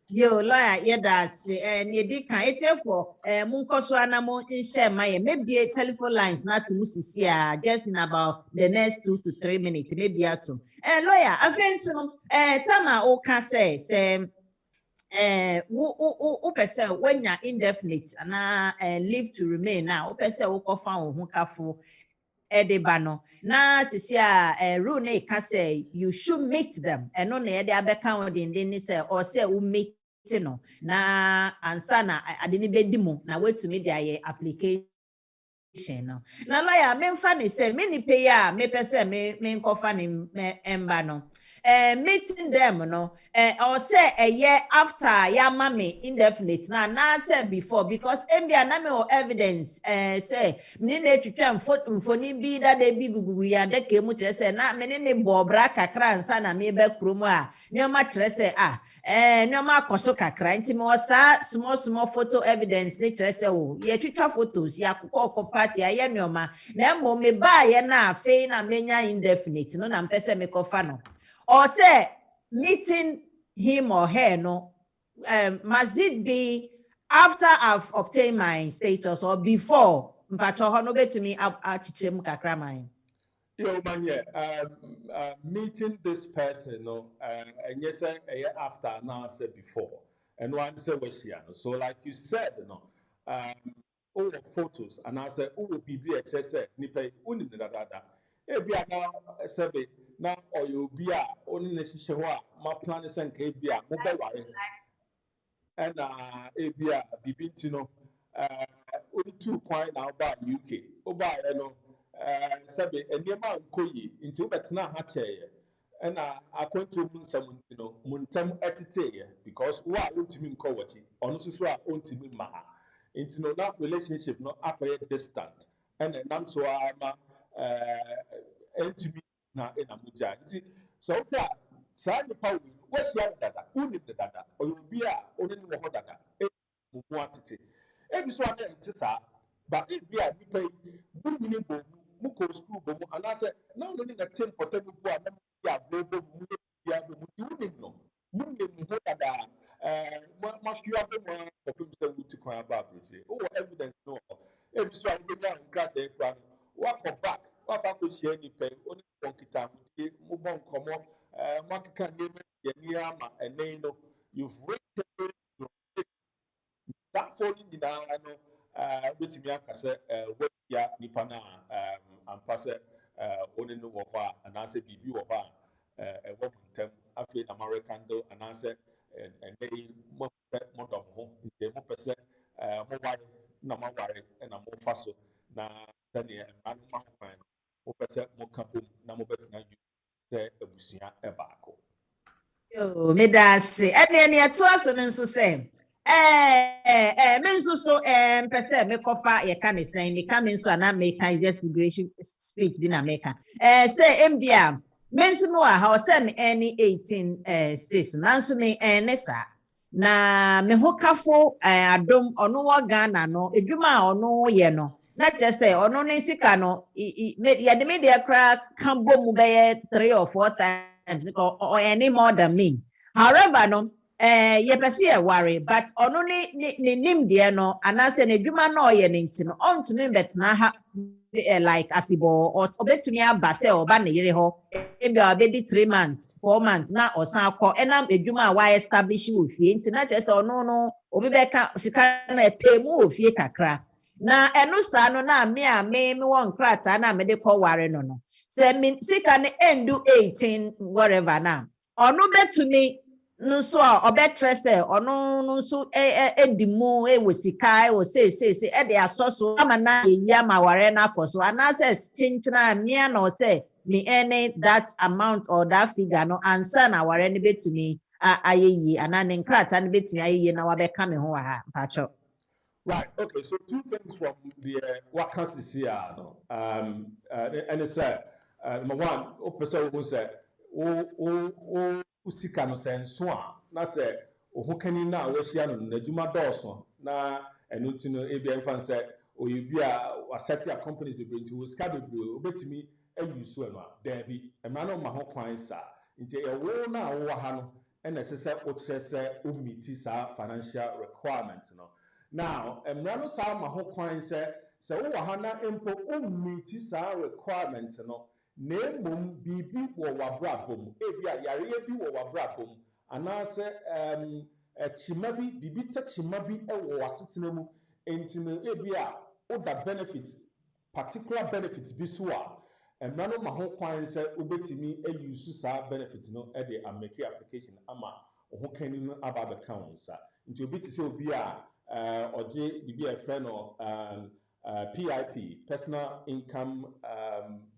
Speaker 2: Yo, lawyer, yeah, that's near can it for Munkosuanamo in Shemaye, maybe a telephone lines not to Musisia just in about the next 2 to 3 minutes, maybe at two. Lawyer, I think so. Tama Oka says, when you're indefinite and leave to remain now, who Edebano. Na sisia rule na ka say you should meet them. No na ede abeka wodin den say or say u meet no. Na ansa na ade ni bedi mu na wetumi dia application no. Na lawyer memfa ne say me ni pay a me pese me nkofa ne emba no. Meeting them no or say a year after yama me indefinite na say before because mbia na me or evidence say me ne twetwa mfoni bi da de bi gugugu ya de ke mu kire say na me ne bobra kakra nsa na me be kromu a ne ma kire say ne ma akoso kakra nti me osa small photo evidence ne kire say o ye twetwa photos ya kokko party aye neoma na mo me ba ye na afi na menya indefinite no na mpese me kofa no or say meeting him or her no must it be after I've obtained my status or before mpacho ho no betumi achichirem kakra man
Speaker 3: Yo man, meeting this person no and yes after now said before and one say was here so like you said all the photos and I said oh PBX said nipa uni da ebi ana sebe na oyo bi a oni na hihye ho a ma plan sen ka ebi a mo be ware and ebi a bibi nti no only 2 kwan na ba UK oba no sebe eniema nkoyi nti wobetena ha kyeye and akwantu mu nsam nti no muntam etete because wo a wontimi nkọ wachi ono susu a ontimi ma ha nti no that relationship no apere distant and nam so ama entimi na muja nti so that saa nipa wo wahyia dada uni dada oyo bi a oni ni ho dada mu atete ebi so ada nti saa ba ebi a nipa yi bo mu ko school bo mu anase na oni ni na tem portable bo a na ya global mu ya bo mu uni no mu ni mu ho dada ma hwia bo mu ko se wuti kwan ba abroche o evidence no ebi so a bi na nkrata e kwa wakọ back wakọ share nipa oni konkita mu bon komo makika name ye ama enen no you've reached that phone di na no betimi aka se wia nipa na ampa se oni no wo ho a anase bibi wo ho a wo ntem afi American do anase enei mo dom ho de mo pese mo ware na mo ware na mo faso na tani anu ma kwan mo pese mo kabom na mo betina yu se abusua baako
Speaker 2: yo me da se ene ato aso no nso se me nso so pese me kofa ye ka ne sen me ka me nso ana me ka just figuration speech di na me ka say mbia me nso no ha o se me any 18 states na nso me ne sa na me hokafo adom ono wo Ghana no edwuma ono ye no na say ono ne sika no ye de me de kra kan bom be 3 or 4 times or any more than me however no ye pese e worry but ono ne nim de no anase ne dwuma no ye ne ntino ontumi betena ha like afibo or obetumi aba se oba ne yere ho ebi obedi 3 months 4 months na osan akọ enam edwuma wa establish ofie ntina che se ono no obi beka sika na temu ofie kakra na enu sa no na me won krata na me de kọ ware no se me sika ne endu 18 whatever na ono betumi nso a obetre se ono nso edimu wosika wose de asoso ama na eyi ama ware na akoso anase chinchina mia na se me any that amount or that figure no ansa na ware ne betumi ayeyi anane nkrata ne betumi ayeyi na wabeka me ho ha pacho.
Speaker 3: Right. Okay. So 2 things from the vacancies here. No. And it's number one. Person who said, usika no senso a na say ohukani na we hia no na dwuma dɔɔso na enu ti no ebi emfa nse or you be a set your companies be bring to scatter blue, bet me a use one, there be a man on my whole client, sir. Into a war now, Wahano, and necessary what says, meet financial requirements. Now, a man sa my whole client said, so Wahana impo meet requirements. Name mum bibi wo wabrabom, ebia yare bi wo wabrabom, anaasɛ chima bi bibi ta chima bi wɔ wasetena mu enti no ebia oda benefit particular benefit bi so a mmara no ma ho kwan sɛ wobɛtumi ayusu saa benefit no de amake application ama ho kani no aba abɛka wo nsa nti obi te sɛ obi a ɔgye bibi a ɛfrɛ no PIP personal income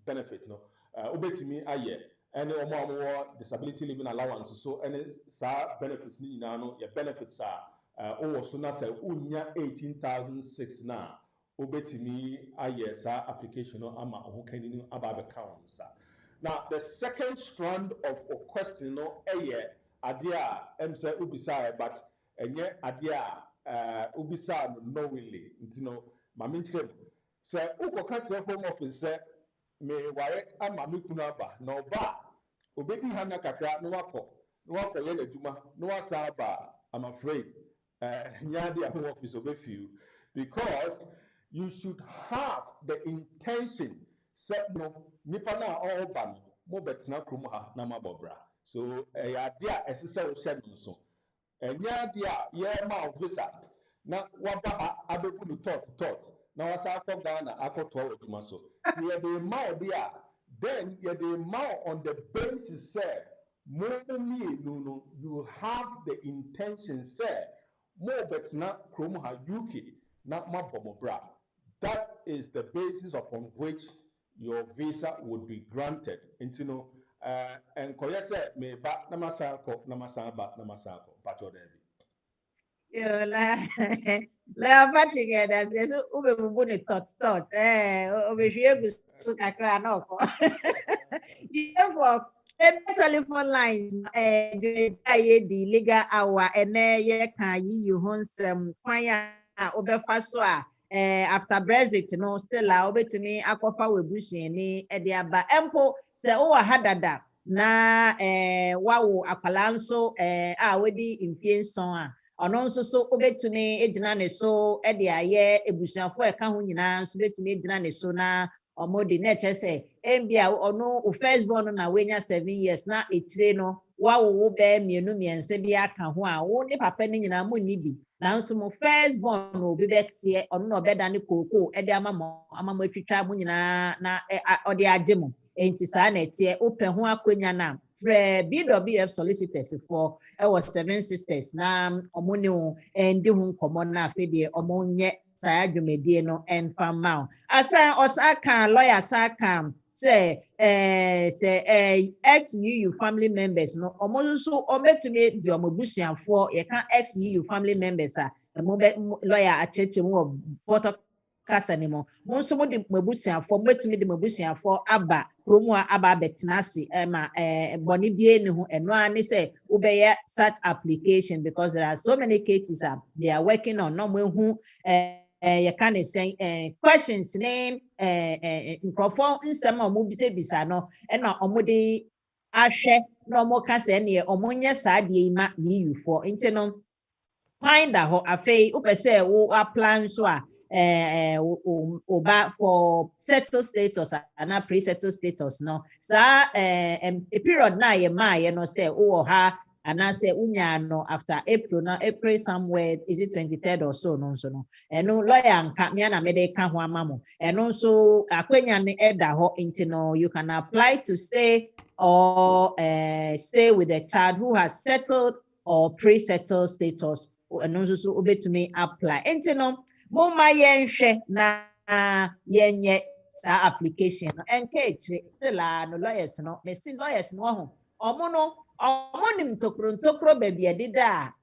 Speaker 3: benefit no wobɛtumi ayɛ and more disability living allowance so and sa benefits ni nyinaa no your benefits are so na say unya 18,006 na obetimi aye sa application no ama ho kani no aba accounts. Now the second strand of a question no eye ade a em say ubisa but enye ade a ubisa no knowingly ntino ma menkyerem say ukoka to home office say me ware ama me kunu aba na oba obedi hana kakra no wako ye adwuma no wasa ba I'm afraid nyade a home office obefiu because you should have the intention set no nipa na all ba no mo betena krom ha na mabobra so ya de a esese wo hye no so nyade a ye ma visa na waba ha abebu no tot na wasa akọ Ghana akọtọ adwuma so ye be ma obi a then you the amount on the basis say more no you have the intention say more but not chrome ha UK not ma bomobra. That is the basis upon which your visa would be granted. Intino and koya say me ba namasako pacho debi.
Speaker 2: La Patrick that's so ube bubuni thought obehwie gusu kakra na okọ for telephone lines the legal hour ye kan yi ho nsem kwan a obefa so a after Brexit no still a obetumi akofa webushie ni e de aba empo se o wa hadada na wawo akwala nso a wedi mfie nson a ono nso so obetumi egyina ne so e de aye ebusuafo e ka ho nyina nso betumi egyina ne so na omodi na chese embia ono o first born na wenya 7 years na etire no wawo be mienu miense bi aka ho a wo ne papa ne nyina mo ni bi na nso mo first born no obi bekse ono no beda ne koko e de amamo atwitwa mo nyina na ode agye mo enti saa na etie open ho akonya na frɛ BWF solicitors for our 7 sisters na omo ne o endi ho nkomo na afedie omo nye saa adwumedie no enfama asa osaka lawyer saka say ex-EU family members no omo nso ometumi di omo busuafo ye kan ex-EU family members a lawyer acheche mu Port kasa ni mo nso mo di mabusuafo metumi di mabusuafo aba promo aba betena ase ma boni bie ne ho eno ani say ubeye such application because there are so many cases they are working on no mo hu you can say questions name microphone nsem o mo bisa no e na o mo de ahwe na o mo kasa ne o mo nye saa de ma EU for nti no find a ho afei upese wo plan so a oba for settled status and a pre-settled status no sa a period na ye ma ye no say o ha and I say unya no after April somewhere is it 23rd or so no no lawyer nka me na me de ka ho amamo eno so akwenya ne eda ho nti no you can apply to stay or stay with a child who has settled or pre-settled status eno so obetumi apply nti no Moma yenhwe na yenye sa application no enkechi sila no lawyers no me sin lawyers no ho omo nim tokro baby edida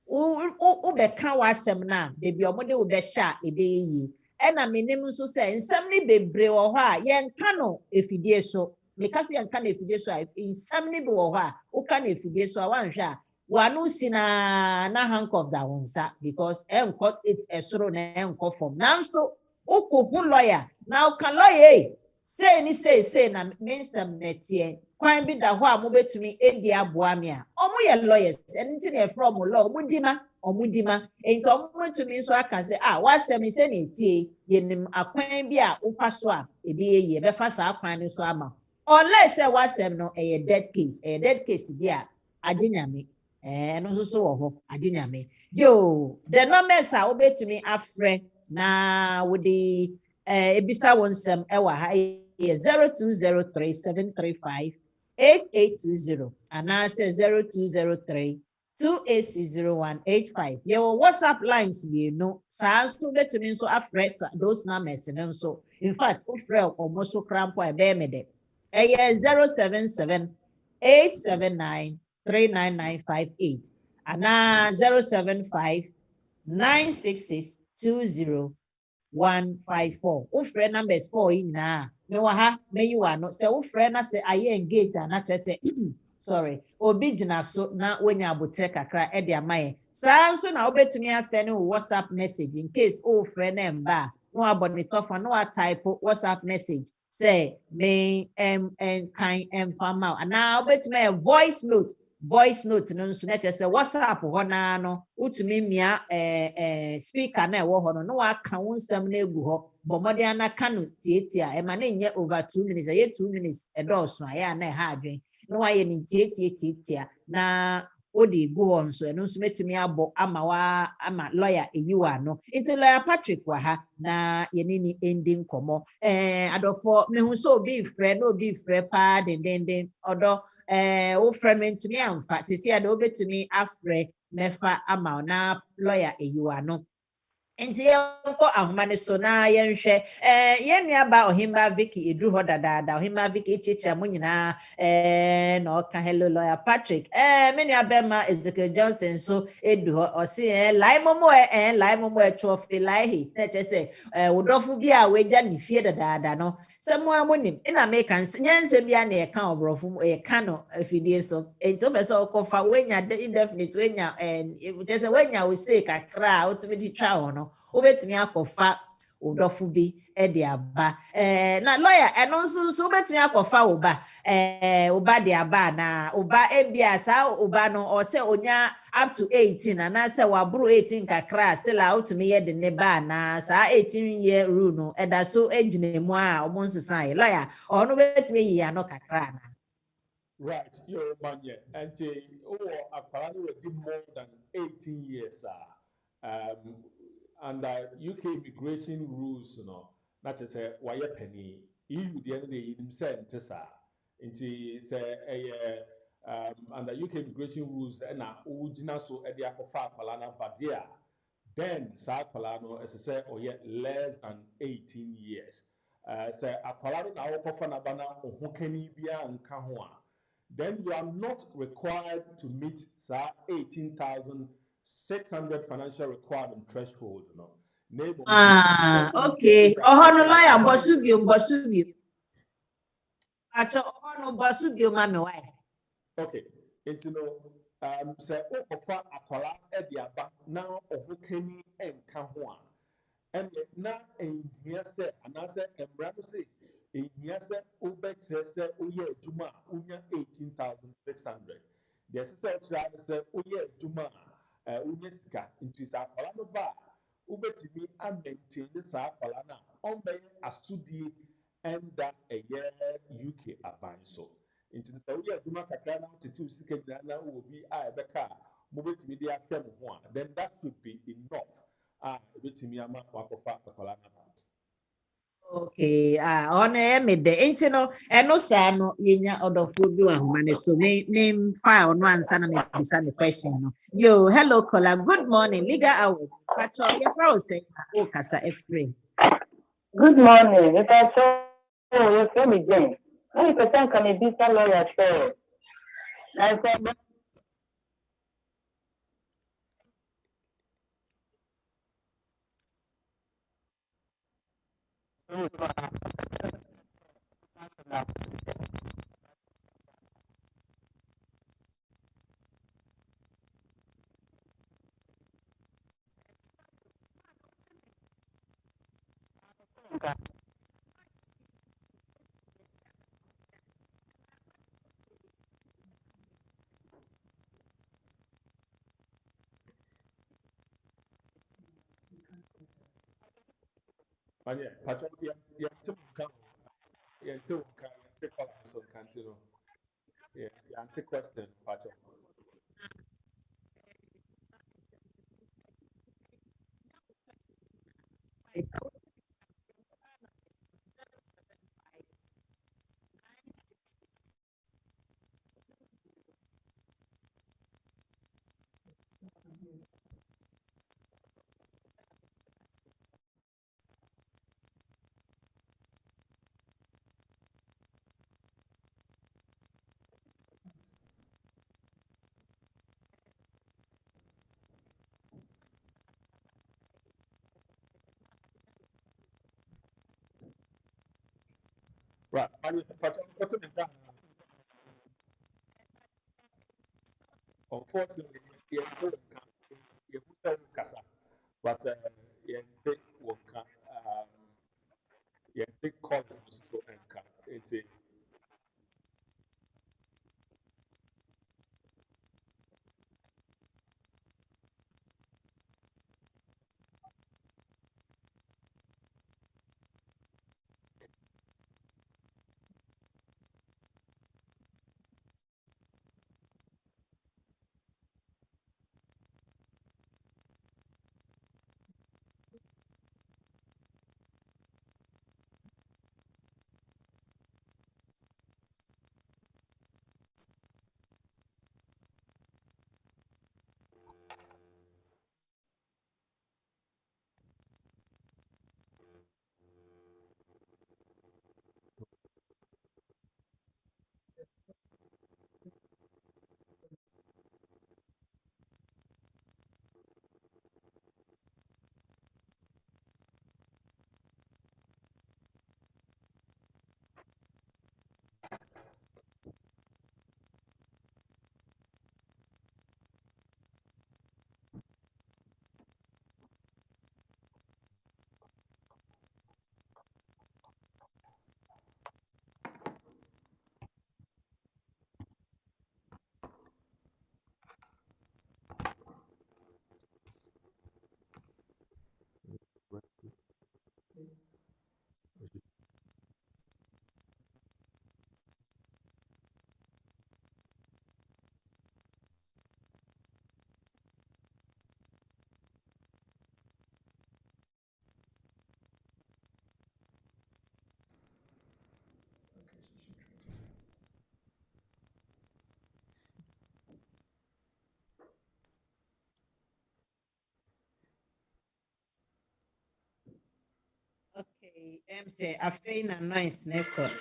Speaker 2: u beka wasem na baby omo de u be sha ede yi ena menim nso se nsem ni bebre wo ho a yenka no efidie so because yenka na efidie so a nsem ni be wo ho a u ka na efidie so a wanhwe a wanu sina na handcuff da wonsa because enko it esoro na enko form nanso Oko hu lawyer. Now can lawyer say ni say na mensam netie. Kwan bi da ho a mo betumi edi aboa me a. Omo ye lawyers. Enti na from law omudima omudima. Enti omo betumi so aka say wasem say na etie yenim akwan bi a ufa so a edi ye be fa sa akwan ni so ama. Unless say wasem no dead case. Dead case bi a aginyame. No so wo ho aginyame. Yo, the numbers a obetumi afrɛ na wo de ebisa wonsɛm ɛwɔ ha 0203-735-8820 anaasɛ 0203-280-185. Yɛwɔ WhatsApp lines mmienu. Saa nso betumi nso afrɛ those numbers no nso. In fact, wofrɛ ɔmo so kra mpo a ɛbɛyɛ me dɛ. 077-879-39958. Ana 075-966-20154. Ufre numbers 4 in na. Me wa ha me you ano. Se ufre na se aye engage na tre se sorry. Obi gyina so na wonya abotre kakra e de amaye. Saa nso na obetumi asend WhatsApp message in case ufre na mba. No abone tofa no type WhatsApp message. Say me kind farmer. Ana obetumi voice note no nso na kyerɛ sɛ WhatsApp hɔ naa no wotumi mia speaker na ɛwɔ hɔ no na waka wo nsɛm na egu hɔ bɔ mmɔden anaka no tietia ɛma na nyɛ over 2 minutes ɛyɛ 2 minutes ɛdɔɔso a ɛyɛ na ɛha adwen na wayɛ ne tietia na wode egu hɔ nso ɛno nso metumi abɔ ama lawyer eyiwa no nti lawyer Patrick wɔ ha na yɛne ni ending nkɔmmɔ adɔfo mehu sɛ obi frɛ paa dendenden ɔdɔ wo frɛ me ntumi amfa sisi ade obetumi afrɛ mefa ama na lawyer eyiwa no nti yɛnkɔ ahoma ne so na yɛnhwɛ yɛn nuaba Ohimba Vicky eduru hɔ dadaada Ohimba Vicky ekyekya mo nyinaa na ɔka hello lawyer Patrick me nuaba Ezekiel Johnson so edu hɔ ɔse lai momo ɛtwo lai he na kyerɛ sɛ wodɔfo bi a wagya ne fie dadaada no sɛ mo amonim ina make nyanse bia na yɛka obrɔfo yɛka no afidie so enti obɛ sɛ ɔkɔfa wenya indefinite wenya kyerɛ sɛ wenya wo stay kakra a wotumi di twa hɔ no obetumi akɔfa odɔfo bi de aba na lawyer ɛno nso obetumi akɔfa oba de aba na oba ebia saa oba no ɔsɛ onya up to 18 anaasɛ waboro 18 kakra still a wotumi yɛ de ne ba na saa 18 year rule no ɛda so gyina mu a ɔmo nsesa yɛ lawyer ɔno betumi yi ano kakra na
Speaker 3: right yo manye until akwara no di more than 18 years under UK immigration rules no na kyerɛ sɛ wayɛ penny EU deɛ no de yinim sɛ nte saa nti sɛ ɛyɛ under UK immigration rules ɛna wogyina so de akɔfa akwara no aba deɛ a then saa akwara no ɛsɛ sɛ ɔyɛ less than 18 years sɛ akwara no na wɔkɔfa n'aba na ɔho kani biara nka ho a then you are not required to meet saa 18,600 financial requirement threshold no.
Speaker 2: Okay. No lawyer bosu acho no bosu mame why.
Speaker 3: Okay. It's say ofa akwala e de aba na oho kani enka ho a. And na ehia se anase emra no say ehia se obekire se oye adwuma unya 18,600. The sister try say oye adwuma unya sika into sa akwala no ba ubetimi a maintain saa akwala na ɔmbɛyɛ asudie ɛnda ɛyɛ UK aban so nti sɛ woyɛ adwuma kakra na wotete wo sika nyinaa na wowɔ bi a ɛbɛka a mobɛtumi de ahwɛ mo ho a then that should be enough a ɛbɛtumi ama wakɔfa akwala no ba.
Speaker 2: Okay, ɔno me de nti no ɛno saa no yɛnya ɔdɔfoɔ bi wɔ ahoma ne so me file no ansa na me bisa ne question no. Yo, hello Kola, good morning. Legal hour. Pacho, yɛfrɛ wo sɛ o kasa efrɛ.
Speaker 4: Good morning. If I saw you from me, Jane. 90% can be a lawyer, sure. I said,
Speaker 3: But yeah, Patrick, yeah, two can, yeah, two can, take all so continue. Yeah, yeah, anti question, Patrick. Right, Patrick, what's in the unfortunately, yeah, two can, yeah, who's the Kasa, but yeah, take one can, yeah, take calls so and can, it's a
Speaker 2: Okay, say afei na nice neko.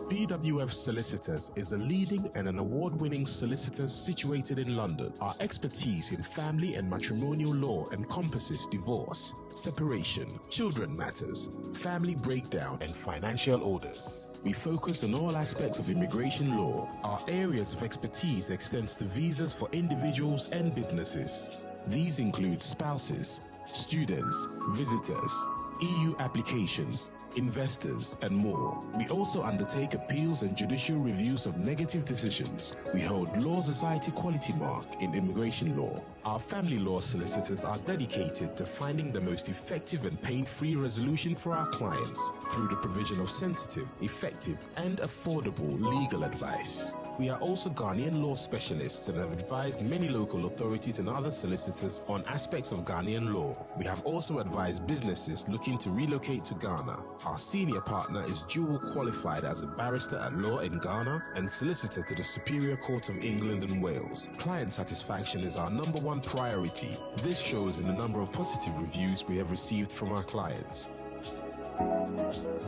Speaker 5: BWF Solicitors is a leading and an award-winning solicitor situated in London. Our expertise in family and matrimonial law encompasses divorce, separation, children matters, family breakdown, and financial orders. We focus on all aspects of immigration law. Our areas of expertise extends to visas for individuals and businesses. These include spouses, students, visitors, EU applications, investors, and more. We also undertake appeals and judicial reviews of negative decisions. We hold Law Society Quality Mark in immigration law. Our family law solicitors are dedicated to finding the most effective and pain-free resolution for our clients through the provision of sensitive, effective, and affordable legal advice. We are also Ghanaian law specialists and have advised many local authorities and other solicitors on aspects of Ghanaian law. We have also advised businesses looking to relocate to Ghana. Our senior partner is dual qualified as a barrister at law in Ghana and solicitor to the Superior Court of England and Wales. Client satisfaction is our number one priority. This shows in the number of positive reviews we have received from our clients.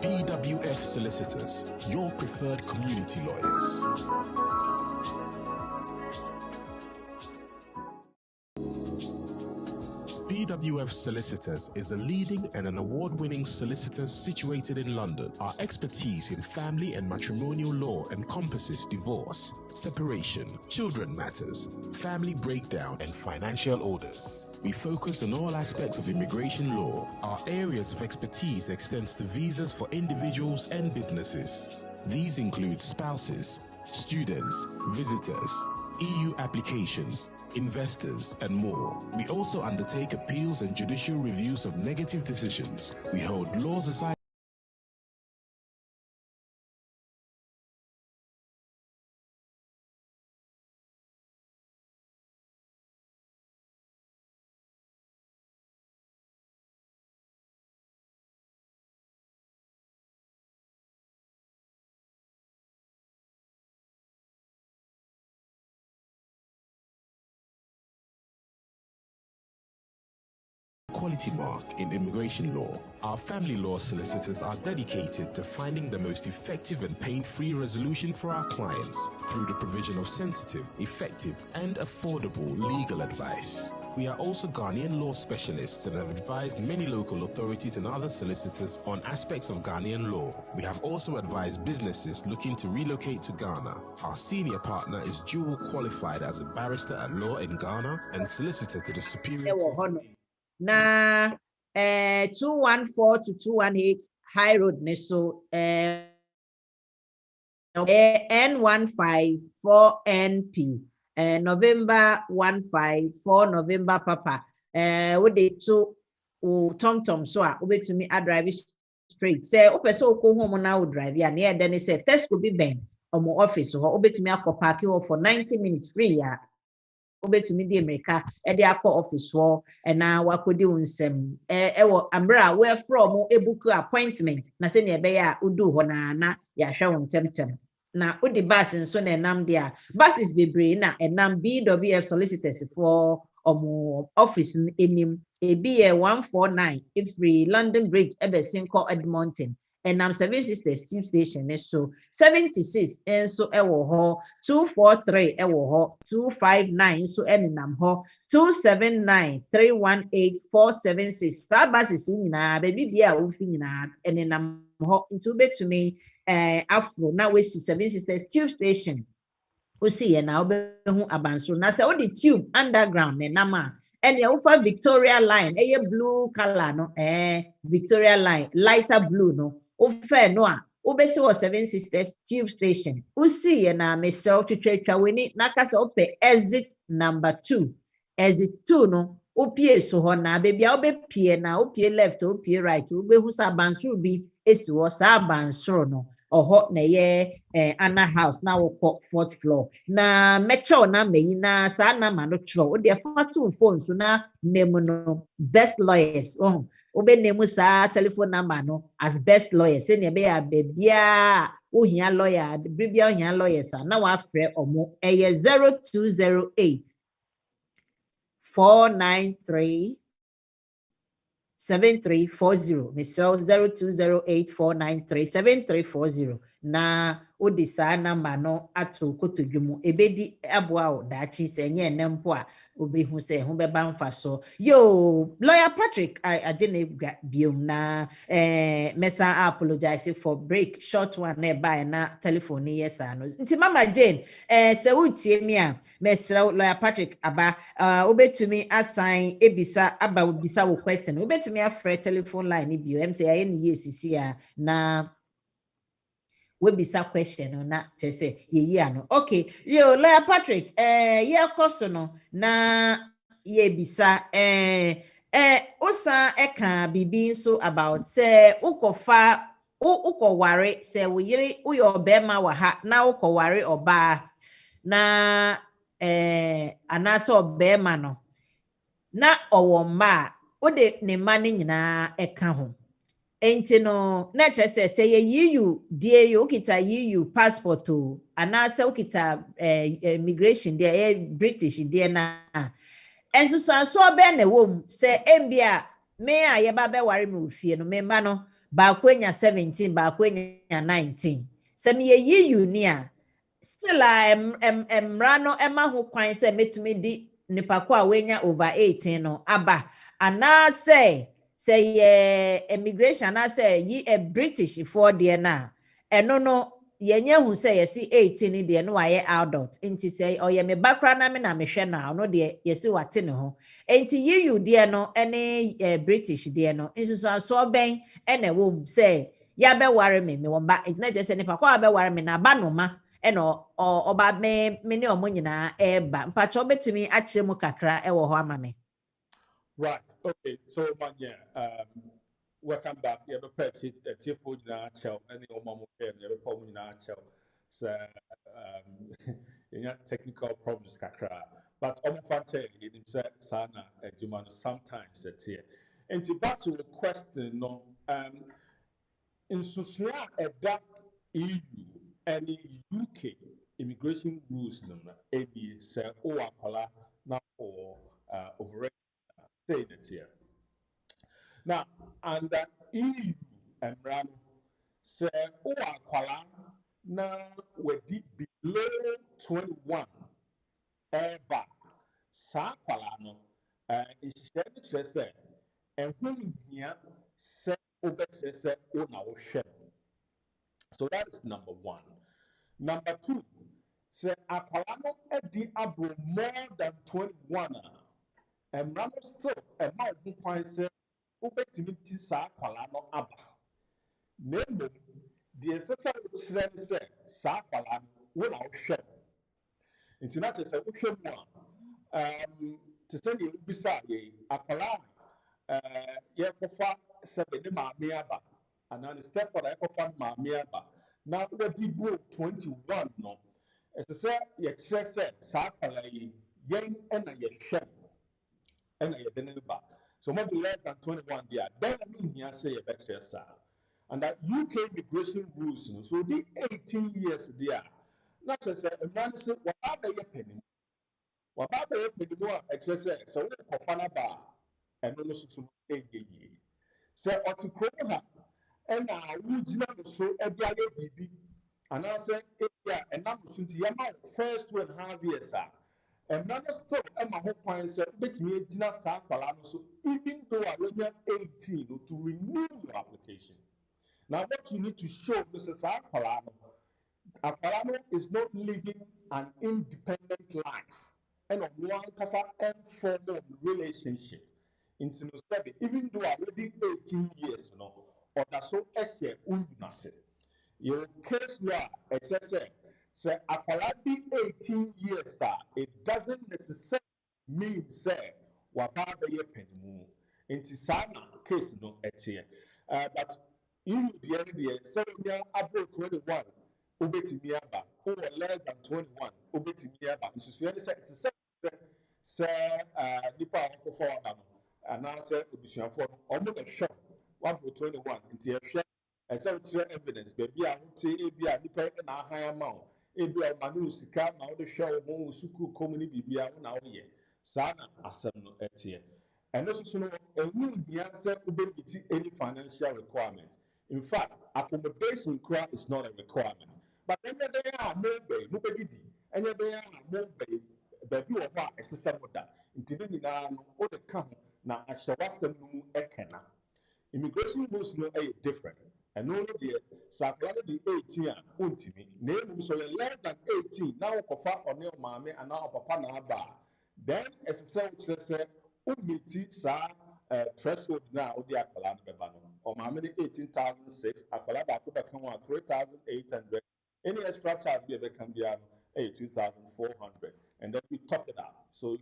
Speaker 5: BWF Solicitors, your preferred community lawyers. BWF Solicitors is a leading and an award-winning solicitor situated in London. Our expertise in family and matrimonial law encompasses divorce, separation, children matters, family breakdown, and financial orders. We focus on all aspects of immigration law. Our areas of expertise extends to visas for individuals and businesses. These include spouses, students, visitors, EU applications, investors, and more. We also undertake appeals and judicial reviews of negative decisions. We hold Law Society Quality Mark in immigration law. Our family law solicitors are dedicated to finding the most effective and pain-free resolution for our clients through the provision of sensitive, effective, and affordable legal advice. We are also Ghanaian law specialists and have advised many local authorities and other solicitors on aspects of Ghanaian law. We have also advised businesses looking to relocate to Ghana. Our senior partner is dual qualified as a barrister at law in Ghana and solicitor to the Superior Court.
Speaker 2: Na 214 to 218 High Road ne so N154NP November 154 November Papa we dey to tom so a obetumi a drive straight say opese okọ home na wo drive ya na e say test go be ben omo office ho obetumi akọ park for 90 minutes free ya obetumi di America e dey akọ office ho na wakodi unsem wo ambra we from ebook appointment na say na ebe ya udu ho na ya hwe won temtem na udi bus nso na enam dia buses bebre na enam BWF solicitors for office enim ebi 149 every London Bridge ebesinko Edmonton enam 7 Sisters Tube Station so 76 enso ewo ho 243 ewo ho 259 so enam ho 279 318 476 fa buses nyina baby bia wo fi nyina enam ho into betumi afro na we see 7 Sisters Tube Station we see na obehu abanso na say the tube underground ne nama and ya ufa Victoria line blue color no Victoria line lighter blue no ufa no a obesi wo 7 Sisters Tube Station we see na mesel twetwa weni na kasa ope exit number 2 exit 2 no opie so ho na bebia obepie na opie left opie right obehu sa abanso bi esi wo sa abanso no oho na ye Anna house na wo 4th floor na mecho na meyi na sa na ma no tro o de fa to phone so na name no best lawyers obe name sa telephone number no as best lawyers say ne be ya bebia ohia lawyer bebia ohia lawyers na wa frɛ omo 0208 493 7340 Mr. 0208 493 7340 na wode saa namba no ato kotodwe mu ebedi aboa wo daachi sɛ nyɛ nnɛ mpo a obehu sɛ ho bɛba mfa so yo lawyer Patrick agye na biom na mesa apologize for break short one na ɛbae na telephone ni yɛ saa no nti mama Jane sɛ wotie mi a mesrɛ lawyer Patrick aba obetumi assign ebisa aba obisa wo question obetumi afrɛ telephone line ni bio em sɛ ayɛ ne yɛ sisi a na webisa question no na kyerɛ sɛ yɛyi ano okay yo lawyer Patrick yɛkɔ so no na yɛbisa wosa ɛka biribi nso about sɛ wokɔware sɛ wo yere woyɛ ɔbɛrima wɔ ha na wokɔware ɔbaa na anaasɛ ɔbɛrima no na ɔwɔ mma a wode ne mma no nyinaa ɛka ho enti no na kyerɛ sɛ yɛ yiyu die yo ukita yiyu passport o anaasɛ ukita immigration deɛ British deɛ na enso so ɔbɛn na wom sɛ embia me a yɛba bɛware me ofie no me mba no baako anya 17 baako anya 19 sɛ me yɛ yiyu ni a still mmra no ɛma ho kwan sɛ metumi di nipa ko a wenya over 18 no aba anaasɛ say immigration I say ye a British for dear na no yenye hu say yesi 18 dear no aye adult inti say or ye me background na me na me hwe na no dear yesi wate ne ho enti you dear no any British dear no inso so ben ene wom say ya be ware me womba it's not just any pa kwa be ware me na ba no ma eno oba me ne omo nyina eba mpacho betumi akire mu kakra e wo ho ama me.
Speaker 3: Right. Okay. So, welcome back. You have a pet it a tearful in our child, and your mom and you have a problem in our child. So, you have technical problems, kakra. But I'm fancy in himself, Sana, and Jumano sometimes at here. And to back to the question, no, in Susra, a dark EU and UK immigration rules, no, AB say, oh, Apala, now or over. Say it here. Now, under EU and Ram say, oh, Aquala now we're deep below 21 ever. Sa Aqualano is said, and whom here say, over say, oh, now share. So that is number one. Number two, say, Aqualano edi abro more than 21. And Ram still a mountain point say, wobɛtumi ti saa akwalaa no aba na mmom deɛ ɛsɛ sɛ wokyerɛ ne sɛ saa akwalaa no wo na wohwɛ nti na kyerɛ sɛ wohwɛ mu a te sɛ deɛ wobisa yɛ akwalaa yɛkɔfa sɛ ne maame aba anaa ne stepford a yɛkɔfa ne maame aba na wadi bro 21 no ɛsɛ sɛ yɛkyerɛ sɛ saa akwalaa yi yɛn ɛna yɛhwɛ ɛna yɛde ne ba. So maybe less than 21 there. Then I mean here say a better sir. And that UK immigration rules, so the 18 years there. Not just a man say, what are they penny? What are they penny more? Excess, so we kofana bar and no to a ye. Say, or to Kroha, and now we didn't so a BB. And I say, yeah, and now soon to Yama first 2.5 years, sir. And none still Emma Hope said, let me Gina Sakalano, so even though I was 18 to renew your application. Now, what you need to show Mrs. Sakalano is not living an independent life and on one casa and formal relationship. Intimate study, even though I already 18 years, or that's so as ye unase. Your case law, excessive. Say, akwala be 18 years, sir. It doesn't necessarily mean, say, wababa ye penimu. Inti sana case no etie. But you the idea, say we are above 21, ubeti miaba, or less than 21, ubeti miaba. You should say, nipa wako for one, and now say, ubishia for almost a shot, 1.21, inti a shot. Ɛsɛ wokyerɛ evidence baabi a wote ebi a nipa na ahan ama wo ebi a ɔma no sika na wode hwɛ wo ho sukuu kɔm ne biribi a wo na woyɛ saa na asɛm no ɛteɛ ɛno nso no ɛho nhia sɛ wobɛmiti any financial requirement In fact, accommodation is not a requirement. But then they are more bay, mubedi, and they are more bay, baby or what is the same with that. Intimidate all the come now as shawasam no ekena. Immigration rules no different. And only the Sakala the 18 untimi, name so less than 18, now kofa or neo mame and now papa na ba. Then as a say umiti sa threshold now the akala bebano or mame 18,006 akala ba ko bekan 3,800 any extra charge be bekan bia 2,400 and then we top it up so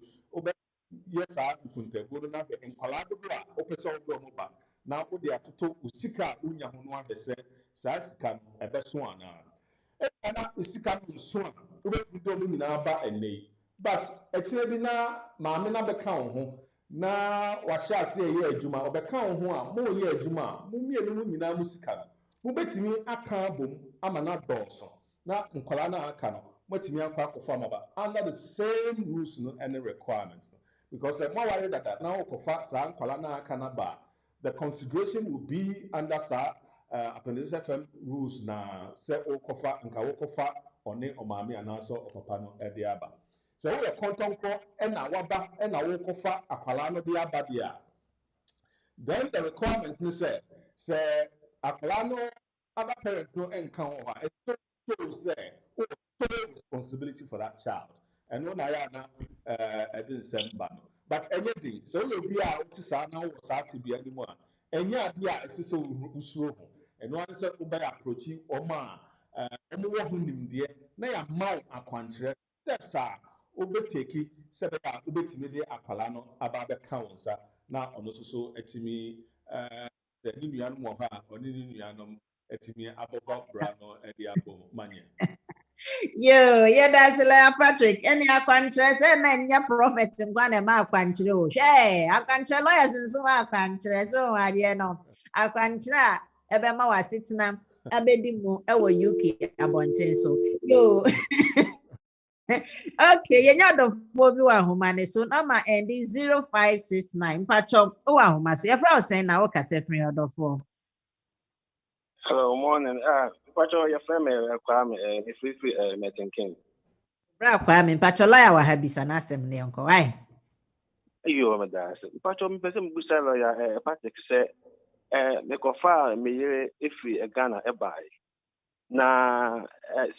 Speaker 3: yes I kunte go na be nkwala do bra o pese o do mo ba na wo de atoto usika unya ho no abese saa sika ebeso ana ana isika no so a wo betumi do mo nyina ba ene but ekire bi na maame na beka wo ho na wahye ase ye adwuma obeka wo ho a mo ye adwuma mo mienu mu nyina mu sika no mo betumi aka abom ama na dɔɔso na nkwala na aka no motumi akɔ akɔfa amaba under the same rules no and requirements because more worried that now okofa sa nkwala na aka na ba the consideration will be under Appendix FM rules na se okofa nka okofa one omame anaso opapa no e de aba so we kontonko e na waba e na okofa akwala no de aba dia then the requirement ni say akwala no other parent no enka ho ha it say total responsibility for that child and no na ya na e din semba no but anything so we be a uti sa na wo sa ti bia ni mu a enya ade a ese so usuro ho eno an se wo be approach oma omo wo hu nimde na ya maw akwankyere steps a wo be take se be a wo betimi de akwala no aba be ka wonsa na ono so etimi the ni nuanom wo ha oni ni nuanom etimi abobo bra no e de abo manye.
Speaker 2: Yo, yeah, that's like Patrick. Any akwantre say na nya prophet ngwa na ma akwantre o. Hwe, akwantre lawyers nso ma akwantre so ade no. Akwantre ebe ma wasitena abedi mu e wo UK abonten so. Yo. Okay, yenya do fo bi wa homa ne so na ma end 0569 pacho o wa homa so. Ye fra o sen na o kase free odofo.
Speaker 6: Hello, morning. Pacho, your friend, Kwame, if we meeting king.
Speaker 2: Bra Kwame, Pacho lawyer wa habisa na asem ne nko. Why?
Speaker 6: You me da. Pacho, me pese mbusa lawyer Patrick say me ko fa me yere efi Ghana e buy. Na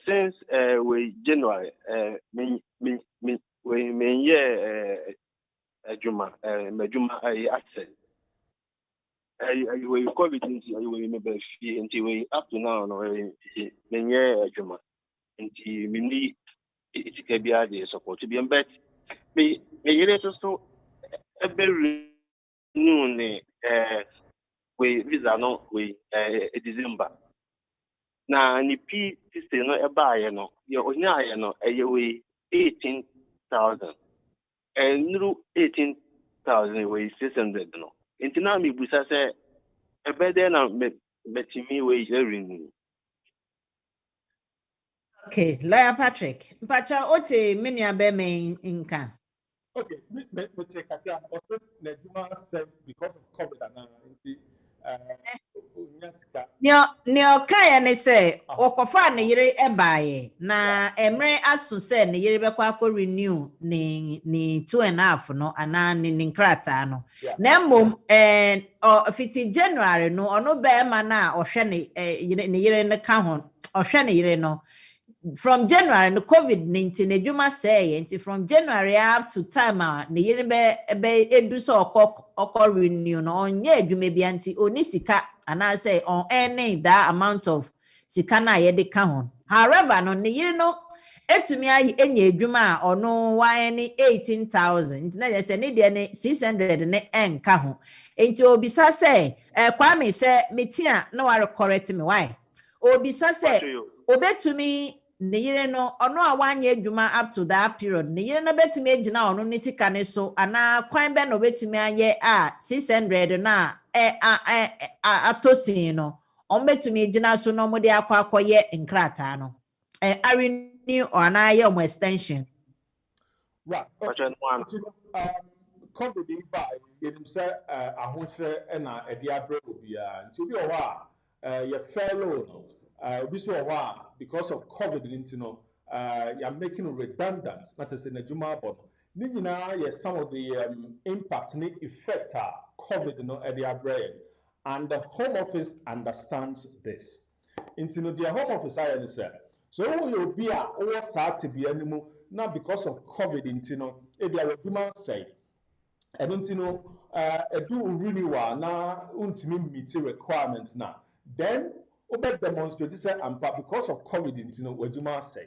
Speaker 6: since we January me ye adwuma medwuma access. We COVID into we remember until we up to now no when year adwuma until we need it can be the support to be embed me yere so every noon we visa no we December na ni p system no e buy no ye onya no we 18,000 and new 18,000 we 600 no into now me busa say e better na metimi we renew.
Speaker 2: Okay, lawyer Patrick. Pacha ote menua be me nka.
Speaker 3: Okay, me take a also Nejuma step because of COVID and
Speaker 2: Neo kaya ne se okofa ne yere ebaye na emre asu se ne yere bekwa akọ renew ni 2.5 no ana ni nkrata no na mom fiti January no ono be ma na ohwe ne yere ne ka ho ohwe ne yere no from January no COVID-19 edwuma say nti from January up to time ne yere be edu so okọ renew no onye edwuma bia nti oni sika and I say on any that amount of sikana yede ka ho. However, no ne yere no etumi ayi enye adwuma a ono wa any 18,000 na je say ne de ne 600 ne enka ho. Enti obisa say Kwame say metia na wa correct me why. Obisa say obetumi ne yere no ono a wanye adwuma up to that period ne yere no betumi agina ono ne sika ne so ana kwan be no betumi aye 600 na atosin no ombetumi agina so no mo de akwakoye nkrata no renew or na ye mo extension
Speaker 3: right COVID by him say ahonse na ede abre obia nti obi o ha your fellow, because of COVID, you're making it redundant, not just in a Juma, but yes, some of the impact and effect COVID at their brain. And the Home Office understands this. Into the Home Office, I understand. So you'll be a or start to be anymore, not because of COVID, if you are a say. I don't do really well now, meet requirements now. Then, over demonstrate because of COVID, what you must say.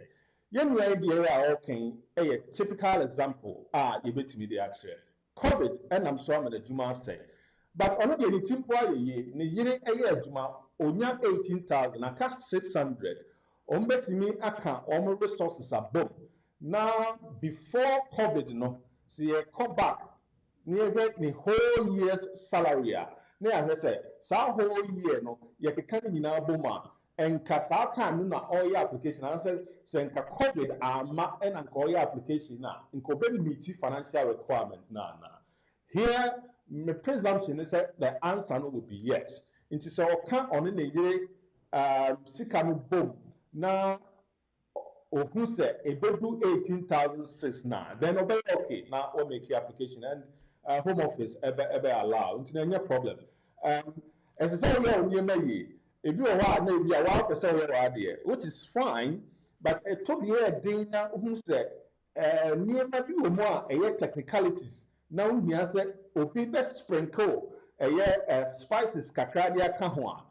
Speaker 3: Young idea, okay, a typical example, you bet me the actual COVID, and I'm sorry, the Juma say. But on the team why ye, ni yere a year Juma, onya 18,000, aka 600, on bet me aka, all resources are boom. Now, before COVID, see a come back. Near the whole year's salary. Near say, sa whole year no, you can in our boma, and cassa time na all your application. I said, send a COVID and all your application now, in Kobe meet financial requirement now. Here, my presumption is that the answer would be yes. It is all count on in a year, sikanu boom. Now, who said a do 18,006 now, then obey okay, now we'll make your application and Home Office ever allow. It's no problem. As I say, we are near me. If you are maybe a while per idea, which is fine, but it took the air Dana who said near maybe more a technicalities. Now we are said, Opi best sprinkle a spices kakradia kahwa.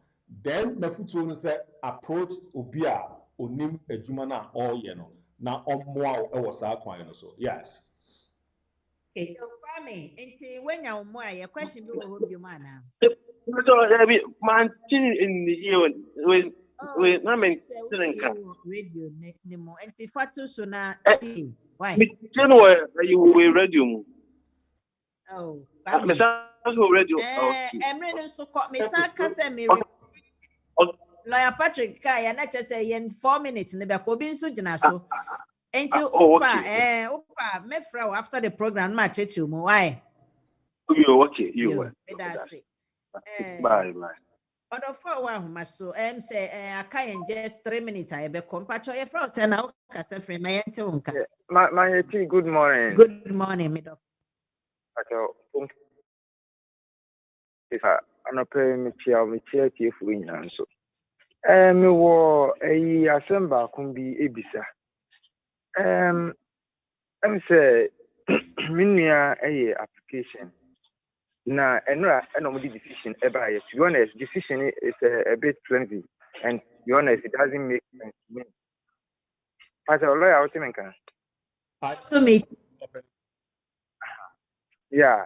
Speaker 3: Then Mefutu said approached Obia onim adwuma na ɔyɛ no na ɔmmoa ɛwɔ saa kwan no so. Yes.
Speaker 2: Okay, so Kwame, nti wenya wo mo a question bi wo hɔ bi mu ana?
Speaker 6: So man in the year when na men
Speaker 2: radio ne mo nti fatu so na why?
Speaker 6: Me you radio mu.
Speaker 2: Oh,
Speaker 6: me so radio.
Speaker 2: Emre no so ko me sa ka se me Lawyer Patrick Kaya na say yen 4 minutes ne be ko bi nso gina so. Enti upa me fra after the program ma chechu mu why?
Speaker 6: You okay, you were.
Speaker 2: Bye. Odo for one so say aka just 3 minutes I be compacho e fra say na o ka se free ma yente unka.
Speaker 7: My good morning.
Speaker 2: Good morning, me doc.
Speaker 7: If I pay me chair fu nyina so. Me wo assemble kun bi ebisa. I'm say minia application. Na enra eno decision eba yes. To be honest, decision is a bit flimsy, and to be honest, it doesn't make sense to me. As a lawyer, what you mean?
Speaker 2: So me.
Speaker 7: Yeah,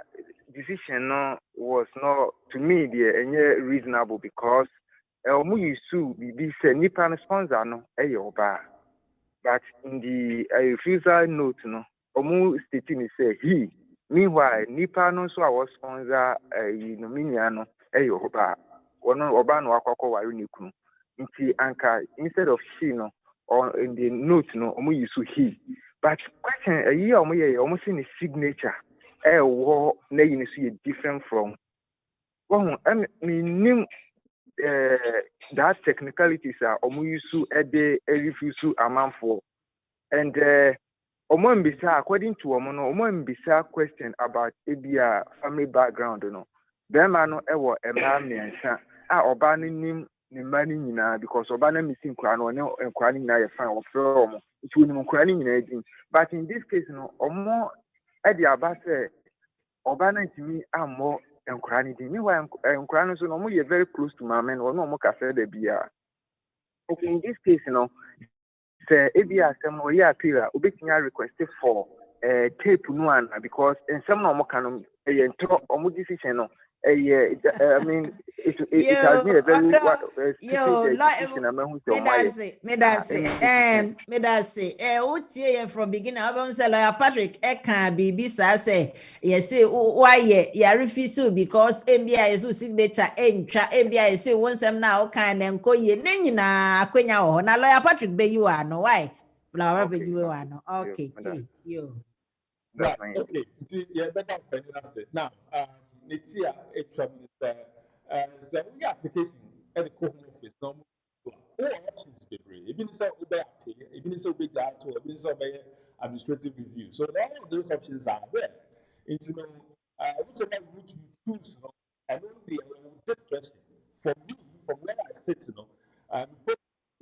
Speaker 7: decision was not to me reasonable because used to be say nipa sponsor no oba, but in the refusal note stating say he. Meanwhile, nipa no so our sponsor nominiano oba. Ono oba no akoko waru nikunu. Nti anka instead of she no or in the note no used to he. But question a year almost in his signature. War na you see different from that technicalities are omuyisu ede refuse amount for and omombisa according to omombisa question about ebia family background no them no ewo emma miensa oba nim ni mani nyina because oba na missing kwa no nkwa nyina ye fan of from itu ni nkwa nyina edin but in this case no omo edi abase oba na ntimi ammo enkura ni din wa enkura no so no mo ye very close to my man or no mo ka say da bia okay in this case no say ebia sem no ye appear obetinya request for tape no an because in some no mo kan ye ntro omo decision no I mean, it has been a very
Speaker 2: me from beginning. I'm say Lawyer Patrick can be say yes why you refuse because MBI is signature MBI say once them now can and go ye na akwenya ho na Lawyer Patrick be you are no why Lawyer be you are no okay you
Speaker 3: right okay yeah better now Nitia is the application at the home office no all options bebree ebi ni sɛ wobɛyɛ appeal ebi ni sɛ wobɛgya ato ebi ni sɛ wobɛyɛ administrative review so all of those options are there nti no whichever route you choose no ɛno de discretion for me from where I state no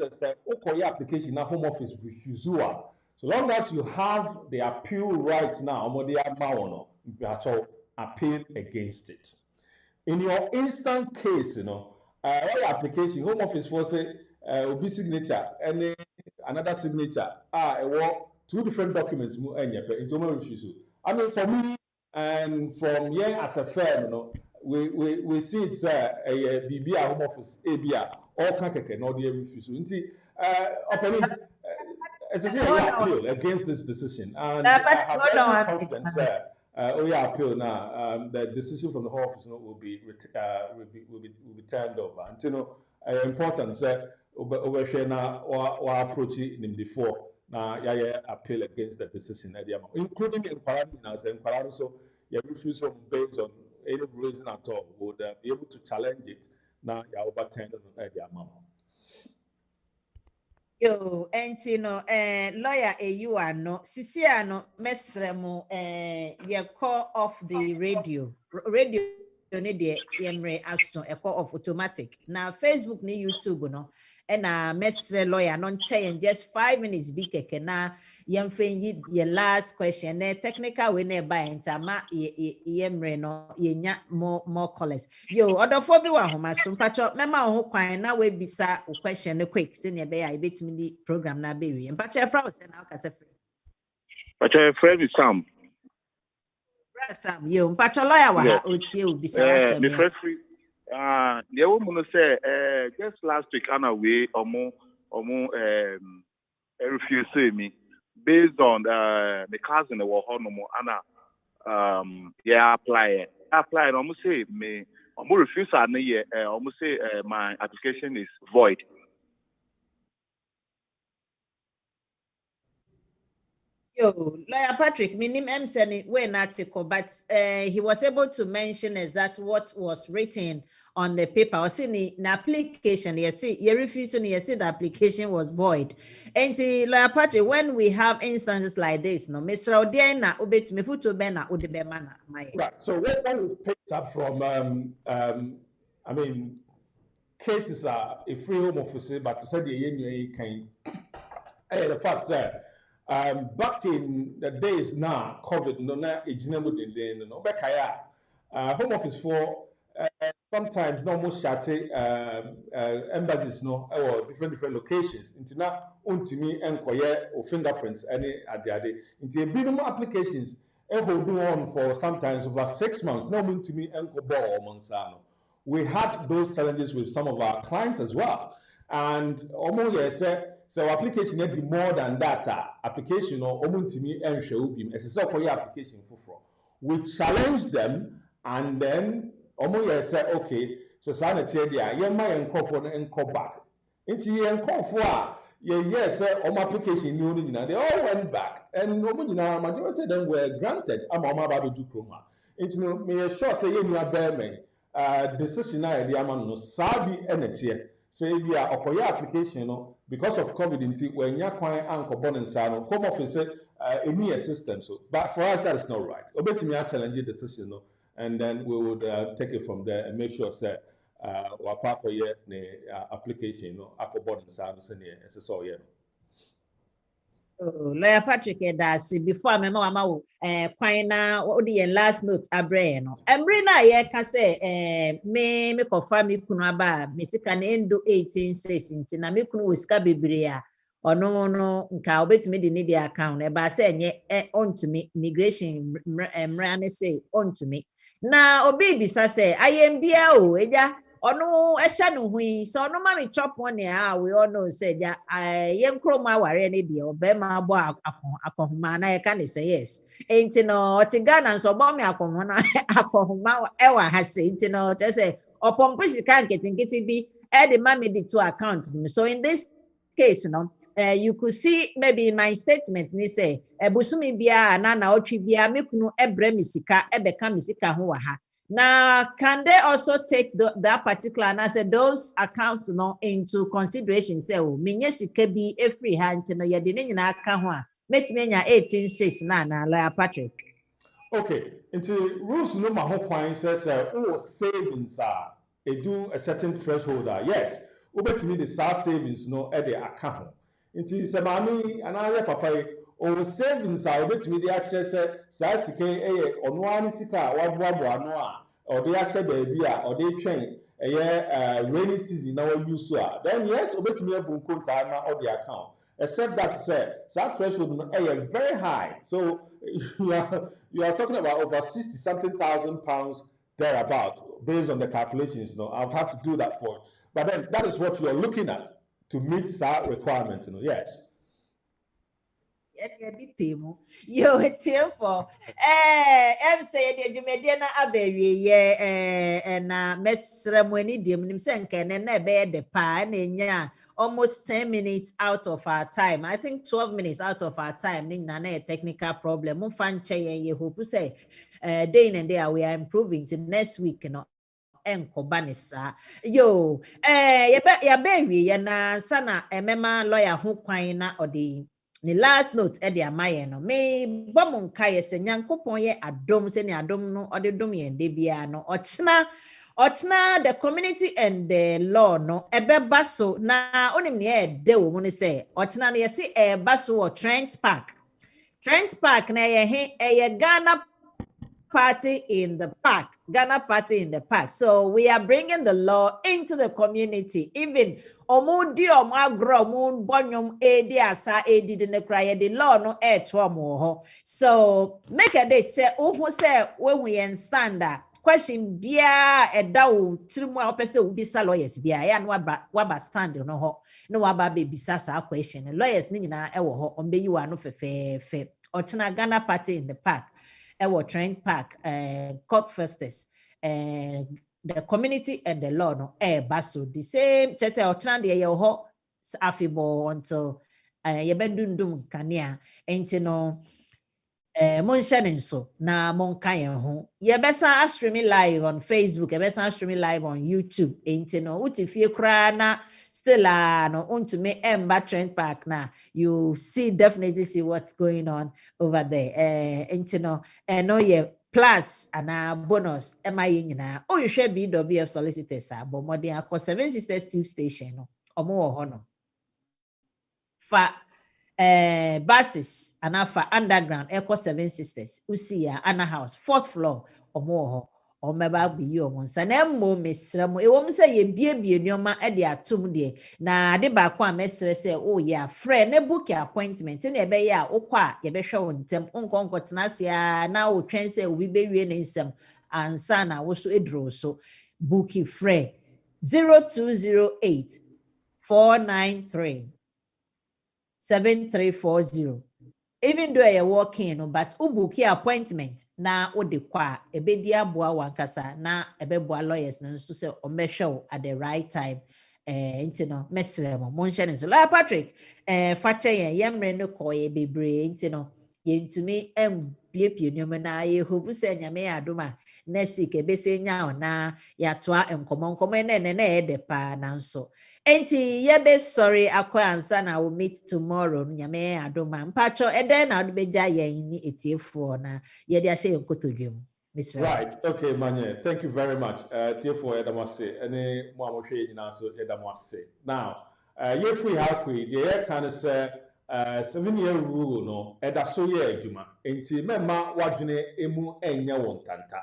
Speaker 3: sɛ wokɔyɛ application na home office refuse a so long as you have the appeal right now ɔmo de ama wɔn no mpatsɔ appeal against it. In your instant case, all application, home office was a be signature and another signature. Two different documents into my refusal. I mean, for me and from here as a firm, we see it's a BB home office, ABA, all kind no the refusal. Opening as I say, I appeal against this decision, and I have every confidence. Appeal now. The decision from the whole office will be turned over. And important over now or approach it before now. Appeal against the decision, including in so you refuse based on any reason at all would be able to challenge it. Now you overturn it the amount.
Speaker 2: Yo, lawyer you are no Sisiano mesremo ye call off the radio ne de yemre aso e call off automatic. Now Facebook ni YouTube no mesre lawyer non change just 5 minutes be keke na yemfen ye last question ne technical we ne by entama yemre no yenya more callers. Yo odofo bi wa homa so mpacho mema ho kwan na we bisa question ne quick se ne be ya betumi di program na be wi mpacho efra wo se na ka se free
Speaker 6: mpacho Fred Sam
Speaker 2: yo mpacho lawyer wa ha otie obi sa asem
Speaker 6: me free the woman say just last week Anna we omo refuse me based on the cousin that were honomo Anna apply almost say me almost refuse and almost say my application is void.
Speaker 2: Yo, Lawyer Patrick, minim emseni we article, but he was able to mention exactly what was written on the paper. Or see the application, you see, you refuse to see the application was void. And Lawyer Patrick, when we have instances like this, no, Mr. Odiana ubet mefuto bena udebemana.
Speaker 3: Right. So what we've picked up from, I mean, cases are a free home office, but to say the union came, the fact that. Back in the days now, COVID, no, na ejinamu dende no, bekaya. Home office for sometimes no more shate embassies no, or different locations. Into na untimi enkoye or fingerprints any ade. Into a minimum applications, hold on for sometimes over 6 months. No untimi enko bo monsano. We had those challenges with some of our clients as well, and almost yes. So application need more than that. Application or omuntimi enhwe ubim. Esese okoye application fufuro. We challenge them and then omo say okay. So sana tie dia ye ma yenkofo no enko back. Nti yenkofo a ye say omo application ni oni nyina they all went back and omo nyina majority of them were granted. Ama omo ba do chroma. Nti no me sure say ye nua bear me decision na ye dia ma no sabi enetie. Say we are okoye application no because of COVID into when you're quite anchor born and home office a system. So, but for us that is not right. Obey me, challenge decision, and then we would take it from there and make sure that application, anchor born and so yeah.
Speaker 2: Lawyer Patrick Edasi before me mama wo kwan na wo de last note abre no emre na ye ka say me kofa me kunu aba me sika na endo 18 says nti na me kunu wo sika bebre a ono no nka obetumi de ne di account e ba say enye ontumi immigration emre na say ontumi na obi bisa say ayembia o eja ono ehya no hui so ono ma me chop money we all know say ja yenkroma ware ne de obema abo akonhoma na ye ka ne say yes enti no otigana nso bo me akonhoma na akonhoma ewa ha say enti no te say opompo sika nketinketi bi e de ma me di to account so in this case you could see maybe in my statement ni say ebusumi bia na otwi bia mekunu ebre misika ebeka misika ho wa ha Now, can they also take that particular, and I said those accounts into consideration? Say, oh, minye sika bi every hand no ye de ne nyina aka ho a metime nya 18.6 na Lawyer Patrick.
Speaker 3: Okay, into rules no ma ho kwan says oh savings are do a certain threshold. Yes, obetimi the savings no e de aka ho. Into se mami anaya papa o savings are obetimi de akye say saa sika ono ani sika waboaboa no a or de ahye baabi a or de twen rainy season na wa use a then yes obetimi abu konta na or the account except that say that threshold no very high, so you are talking about over 60 something thousand pounds thereabout based on the calculations. I'll have to do that for you, but then that is what you are looking at to meet that requirement. Yes.
Speaker 2: Yo, it's here for I'm saying you made na abewie and mesremweni dim nim senke na be de pa na nya almost 10 minutes out of our time. I think 12 minutes out of our time. Ning na a technical problem. Mo fan che ye hope say day and day we are improving to next week enkobanisa yo ya be ya na sana emema lawyer ho kwan na odi the last note e de amaye no me bomo nka ye se nyankopon ye adom se ne adom no ode dom ye de bia no ochna the community and the law no ebeba so na onim ne e de wo mu ne se ochna no ye se e ba so Trent Park na ye Ghana party in the park, Ghana party in the park. So we are bringing the law into the community. Even omudi omagro omun bonyum edi asa edi de nekraya the law no ho. So make a date say who say when we stand that question bia edawo trimu a opese ubisa lawyers bia ya no waba stand no ho no waba be bisa sa question lawyers ni nyina ewo ho ombe yiwa no fe ochina Ghana party in the park. Our Trent Park, court festers, the community and the law no baso the same. Just say trend ye ho afibo until ye bedundum kania enti no mon sharing so na mon kan ho ye besa streaming live on Facebook, ye besa streaming live on YouTube enti no uti fie kra na still no unto me emba Trent Park na you definitely see what's going on over there enti no no ye plus and bonus MI nyina oh you share BWF solicitors but more than 7 Sisters tube station no omo ho no fa buses and for underground echo 7 Sisters usia Anna House 4th floor omo or meba be you on sanem mesremo e wom say ye bie nneoma e de atom de na de ba kwa mesre say oh yeah friend na book appointment na ebe ya ukwa ye be hwe wontem onkonko tenasia na wo twen say obi be wie ne nsem ansa na wo so edro so bookie friend 0208 493 7340. Even though you're walking, but ubuki appointment na ode kwa ebedi aboa wankasa na ebeboa lawyers na nso se omehwe at the right time intino mesremo monhye so Lawyer Patrick fache yemre no koye bebre intino yentumi biepie nyoma na ye hobu se nyame adoma next week ebese nya na yatoa enkomo na edepa na nso enti yebe sorry akwa ansa na we meet tomorrow nyame adoma mpacho eden na obeja yen ni etiefo na ye de ahye nkotodwem.
Speaker 3: Right. Okay, Manye. Thank you very much. Tiefo edamase ene mo amhwe nyina so edamase. Now, ye free hakwi the can say 7-year rule no edaso ye adwuma. Enti mema wadwene emu enye won tanta.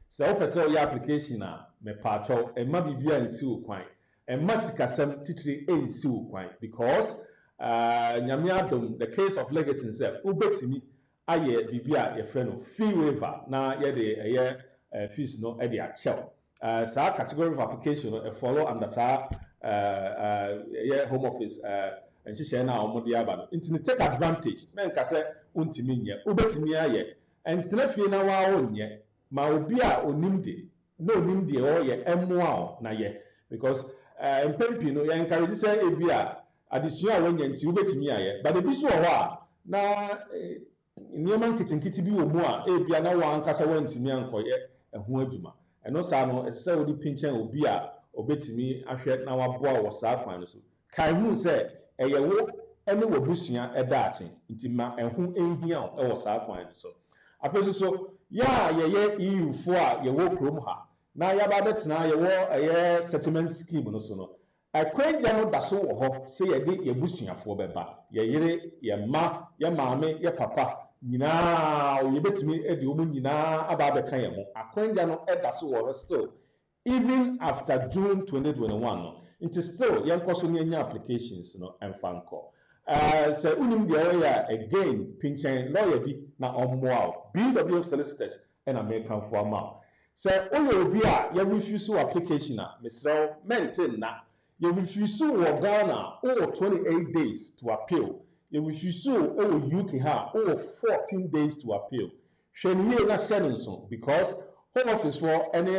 Speaker 3: Se opese o application a me pacho emma bibia nsi okwan. Emma sikasem titiri ensi okwan because nyame adom the case of legacy self ubetimi aye bibia ye friend fee waiver na ye de fees no e de achew sa category of application no follow under sa ye home office and she na omode aba no intini take advantage men ka se untimi nye ubetimi aye entina fie na wa onye ma obi a onimde no onimde o ye emmoa na ye because mpempi no ye encourage say ebi a additional wanya nti ubetimi aye but ebi so ho a na nneɛma nketenkete bi wɔ mu a ebia na wankasa wantumi ankɔyɛ ɛho adwuma ɛno saa no ɛsɛ sɛ wode pinkyɛn obi a obetumi ahwɛ na waboa wɔ saa kwan no so kan hu sɛ ɛyɛ wo ɛne wɔ busua ɛdaakye nti ma ɛho ɛnhia wo ɛwɔ saa kwan no so afei so yɛ a yɛyɛ EU foɔ a yɛwɔ kurom ha na yɛaba bɛtena yɛwɔ ɛyɛ settlement scheme no so no akwagya no da so wɔ hɔ sɛ yɛde yɛbusuafoɔ bɛba yɛyere yɛma yɛ maame yɛ papa nyinaa yɛbɛtumi de wɔn nyinaa aba abɛka yɛn ho akwagya no da so wɔ hɔ still even after June 2021 no nti still yɛnkɔ so ne yɛnya applications no ɛmfa nkɔ sɛ wonim deɛ ɔyɛ a again pinkyɛn lawyer bi na ɔmmoa wo BWF solicitors ɛna mekanfo ama wo sɛ woyɛ obi a yɛrefuse wo application a mesrɛ wo mɛnte nna yɛrefuse wɔ Ghana wowɔ 28 days to appeal yɛrefuse wɔ UK ha wowɔ 14 days to appeal hwɛ ne yie na hyɛ no nso because home office for any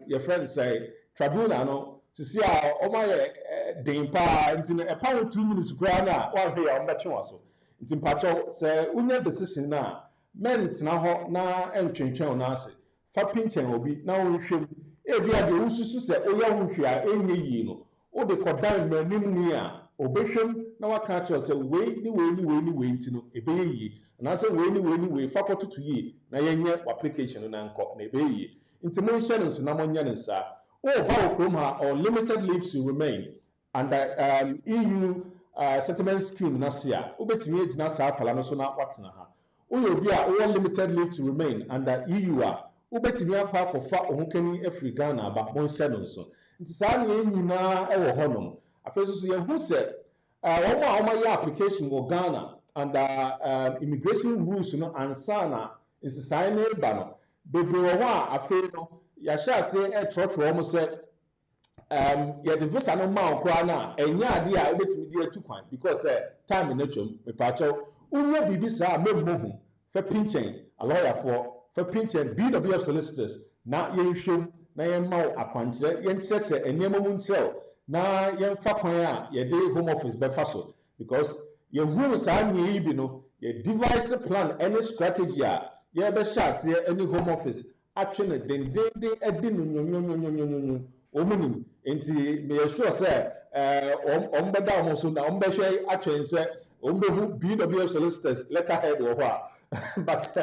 Speaker 3: your friends say tribunal no sisi a ɔmayɛ den paa nti no ɛpa wo 2 minutes koraa no a woahwɛ a ɔmbɛtwe wa so nti mpakyɛw sɛ wonya decision no a mɛntena hɔ na ɛntwentwɛn wo no ase fa pinkyɛn obi na wonhwɛm ebi a deɛ wosusu sɛ woyɛ wo nhwɛ a ɛnyɛ yie no wode kɔdan m'anim ni a obɛhwɛm na waka akyerɛ sɛ wei ne wei ne wei ne wei nti no ɛbɛyɛ yie anaasɛ wei ne wei ne wei fa kɔtoto yie na yɛnyɛ application no na nkɔ na ɛbɛyɛ yie nti monhyɛ no nso na monyɛ no nsaa woba wɔ kurom ha or limited leave to remain under EU settlement scheme no ase a wobɛtumi agyina saa apala no so na watena ha woyɛ obi a wowɔ limited leave to remain under EU a wobɛtumi akɔ akɔfa ɔhokani afiri Ghana aba monhyɛ no nso nti saa ne yɛn nyinaa ɛwɔ hɔnom afei so yɛhu sɛ wɔn a wɔayɛ application wɔ Ghana under immigration rules no ansa na nsesae no ba no bebree wɔ hɔ a afei no yɛahyɛ ase ɛtrɔtrɔ wɔn sɛ yɛde visa no ma wo koraa no a ɛnyɛ adeɛ a wobɛtumi de atu kwan because time no atwam mepaakyɛw wonyɛ biribi saa a mɛmmɔ hu fa pinkyɛn alɔyafoɔ fa pinkyɛn BWF solicitors na yɛnhwɛm na yɛmma wo akwankyerɛ yɛnkyerɛkyerɛ nneɛma mu nkyerɛw na yɛmfa kwan a yɛde home office bɛfa so because yɛhunu saa nneɛ yi bi no yɛ device plan any strategy a yɛbɛhyɛ aseɛ ne home office atwe no dendenden adi no nwonwonwonwonwonwonwon wɔn nim nti meyɛ sure sɛ wɔn bɛda wɔn so na wɔn bɛhwɛ atwɛn sɛ wɔn bɛhu BWF solicitors letterhead wɔ hɔ a but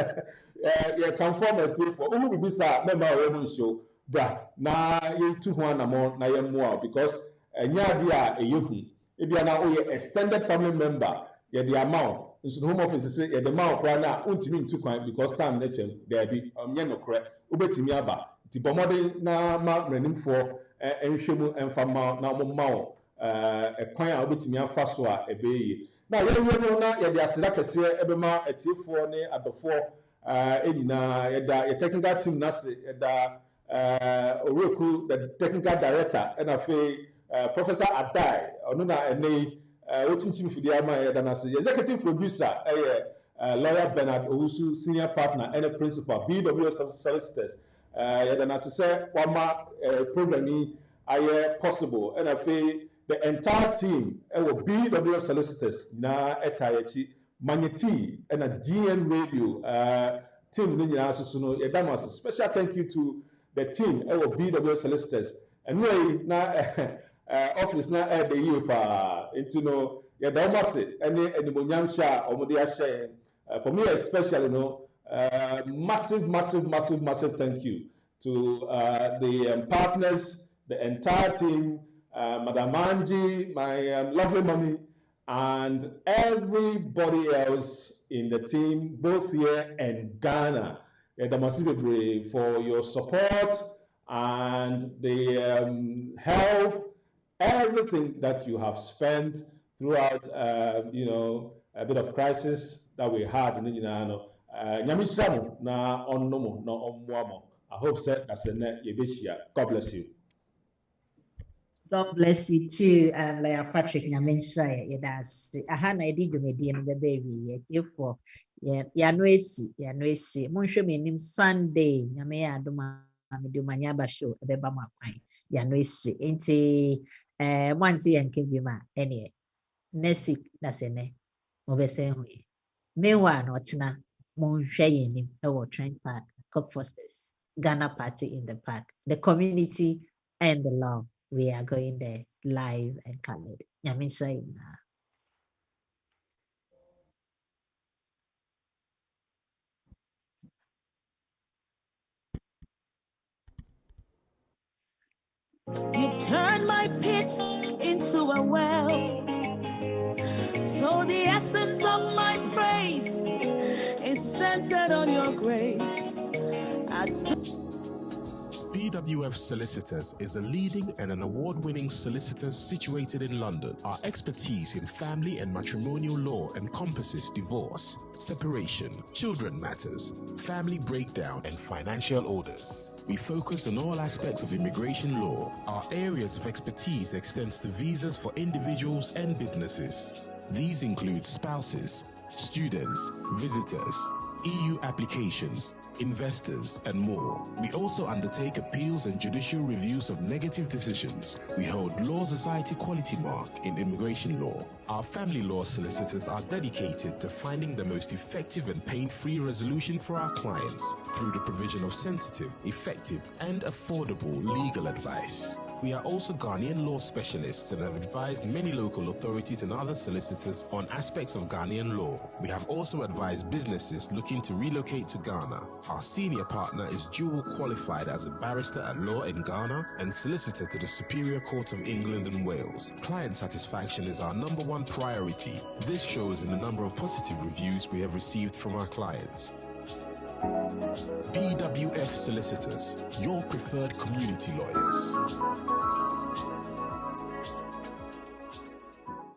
Speaker 3: yɛ conform atiefo wɔn bibi saa mɛma wɔn mu nsuo bra na yɛntu ho anamɔ na yɛmmoa because ɛnyɛ adeɛ a ɛyɛ hu ebia na woyɛ extended family member yɛde ama wo nso home office sɛ yɛde ma wo koraa no a wontumi ntu kwan because time no atwam daabi ɔnyɛ nokorɛ wobɛtumi aba nti bɔ mmɔden na ma mmaranimfoɔ nhwɛ mu mfa ma na momma wo ɛkwan a wobɛtumi afa so a ɛbɛyɛ yie na yɛwie no na yɛde aseda kɛseɛ ɛbɛma atiefoɔ ne adɔfoɔ nyinaa yɛda yɛ technical team no ase yɛda Oreku the technical director and afei Professor Adai ɔno na ɛnɛ wɔkyinkyim fidie ama yɛda no ase executive producer lawyer Bernard Owusu senior partner and a principal BWF solicitors yɛda no ase sɛ wama program yi ayɛ possible and afei the entire team ɛwɔ BWF solicitors na ɛta yɛkyi Magneti and a GN radio team no nyinaa so no yɛda no ase special thank you to the team ɛwɔ BWF solicitors ɛno yi na office na ɛda yie paa nti no yɛda wɔn ase ɛne animonyam hyɛ a wɔn de ahyɛ for me especially no massive thank you to the partners the entire team Madam Angie my lovely mommy and everybody else in the team both here and Ghana. Yɛda for your support and the help, everything that you have spent throughout, a bit of crisis that we had in Nyamisamu na onnomo na omwamo. I hope that that's a net yebeshia. God bless you.
Speaker 2: God bless you too, Lawyer Patrick Nyamensra. Yes, ahana edi dwumedi no baby. Therefore, yanwesi. Monhwe menim Sunday. Nyame ya adoma me do manyaba show ebeba makwan. Yanwesi. Enti wanti yanke bima ene. Next week na sene. Mobese hu. Meanwhile no china monhwe yenim e wo train park Cock Fosters. Ghana Party in the Park, the community and the law. We are going there live and colored.
Speaker 1: You turn my pit into a well. So the essence of my praise is centered on your grace.
Speaker 5: BWF Solicitors is a leading and an award-winning solicitor situated in London. Our expertise in family and matrimonial law encompasses divorce, separation, children matters, family breakdown, and financial orders. We focus on all aspects of immigration law. Our areas of expertise extends to visas for individuals and businesses. These include spouses, students, visitors, EU applications, investors, and more. We also undertake appeals and judicial reviews of negative decisions. We hold Law Society Quality Mark in immigration law. Our family law solicitors are dedicated to finding the most effective and pain-free resolution for our clients through the provision of sensitive, effective, and affordable legal advice. We are also Ghanaian law specialists and have advised many local authorities and other solicitors on aspects of Ghanaian law. We have also advised businesses looking to relocate to Ghana. Our senior partner is dual qualified as a barrister at law in Ghana and solicitor to the Superior Court of England and Wales. Client satisfaction is our #1 priority. This shows in the number of positive reviews we have received from our clients. BWF Solicitors, your preferred community lawyers.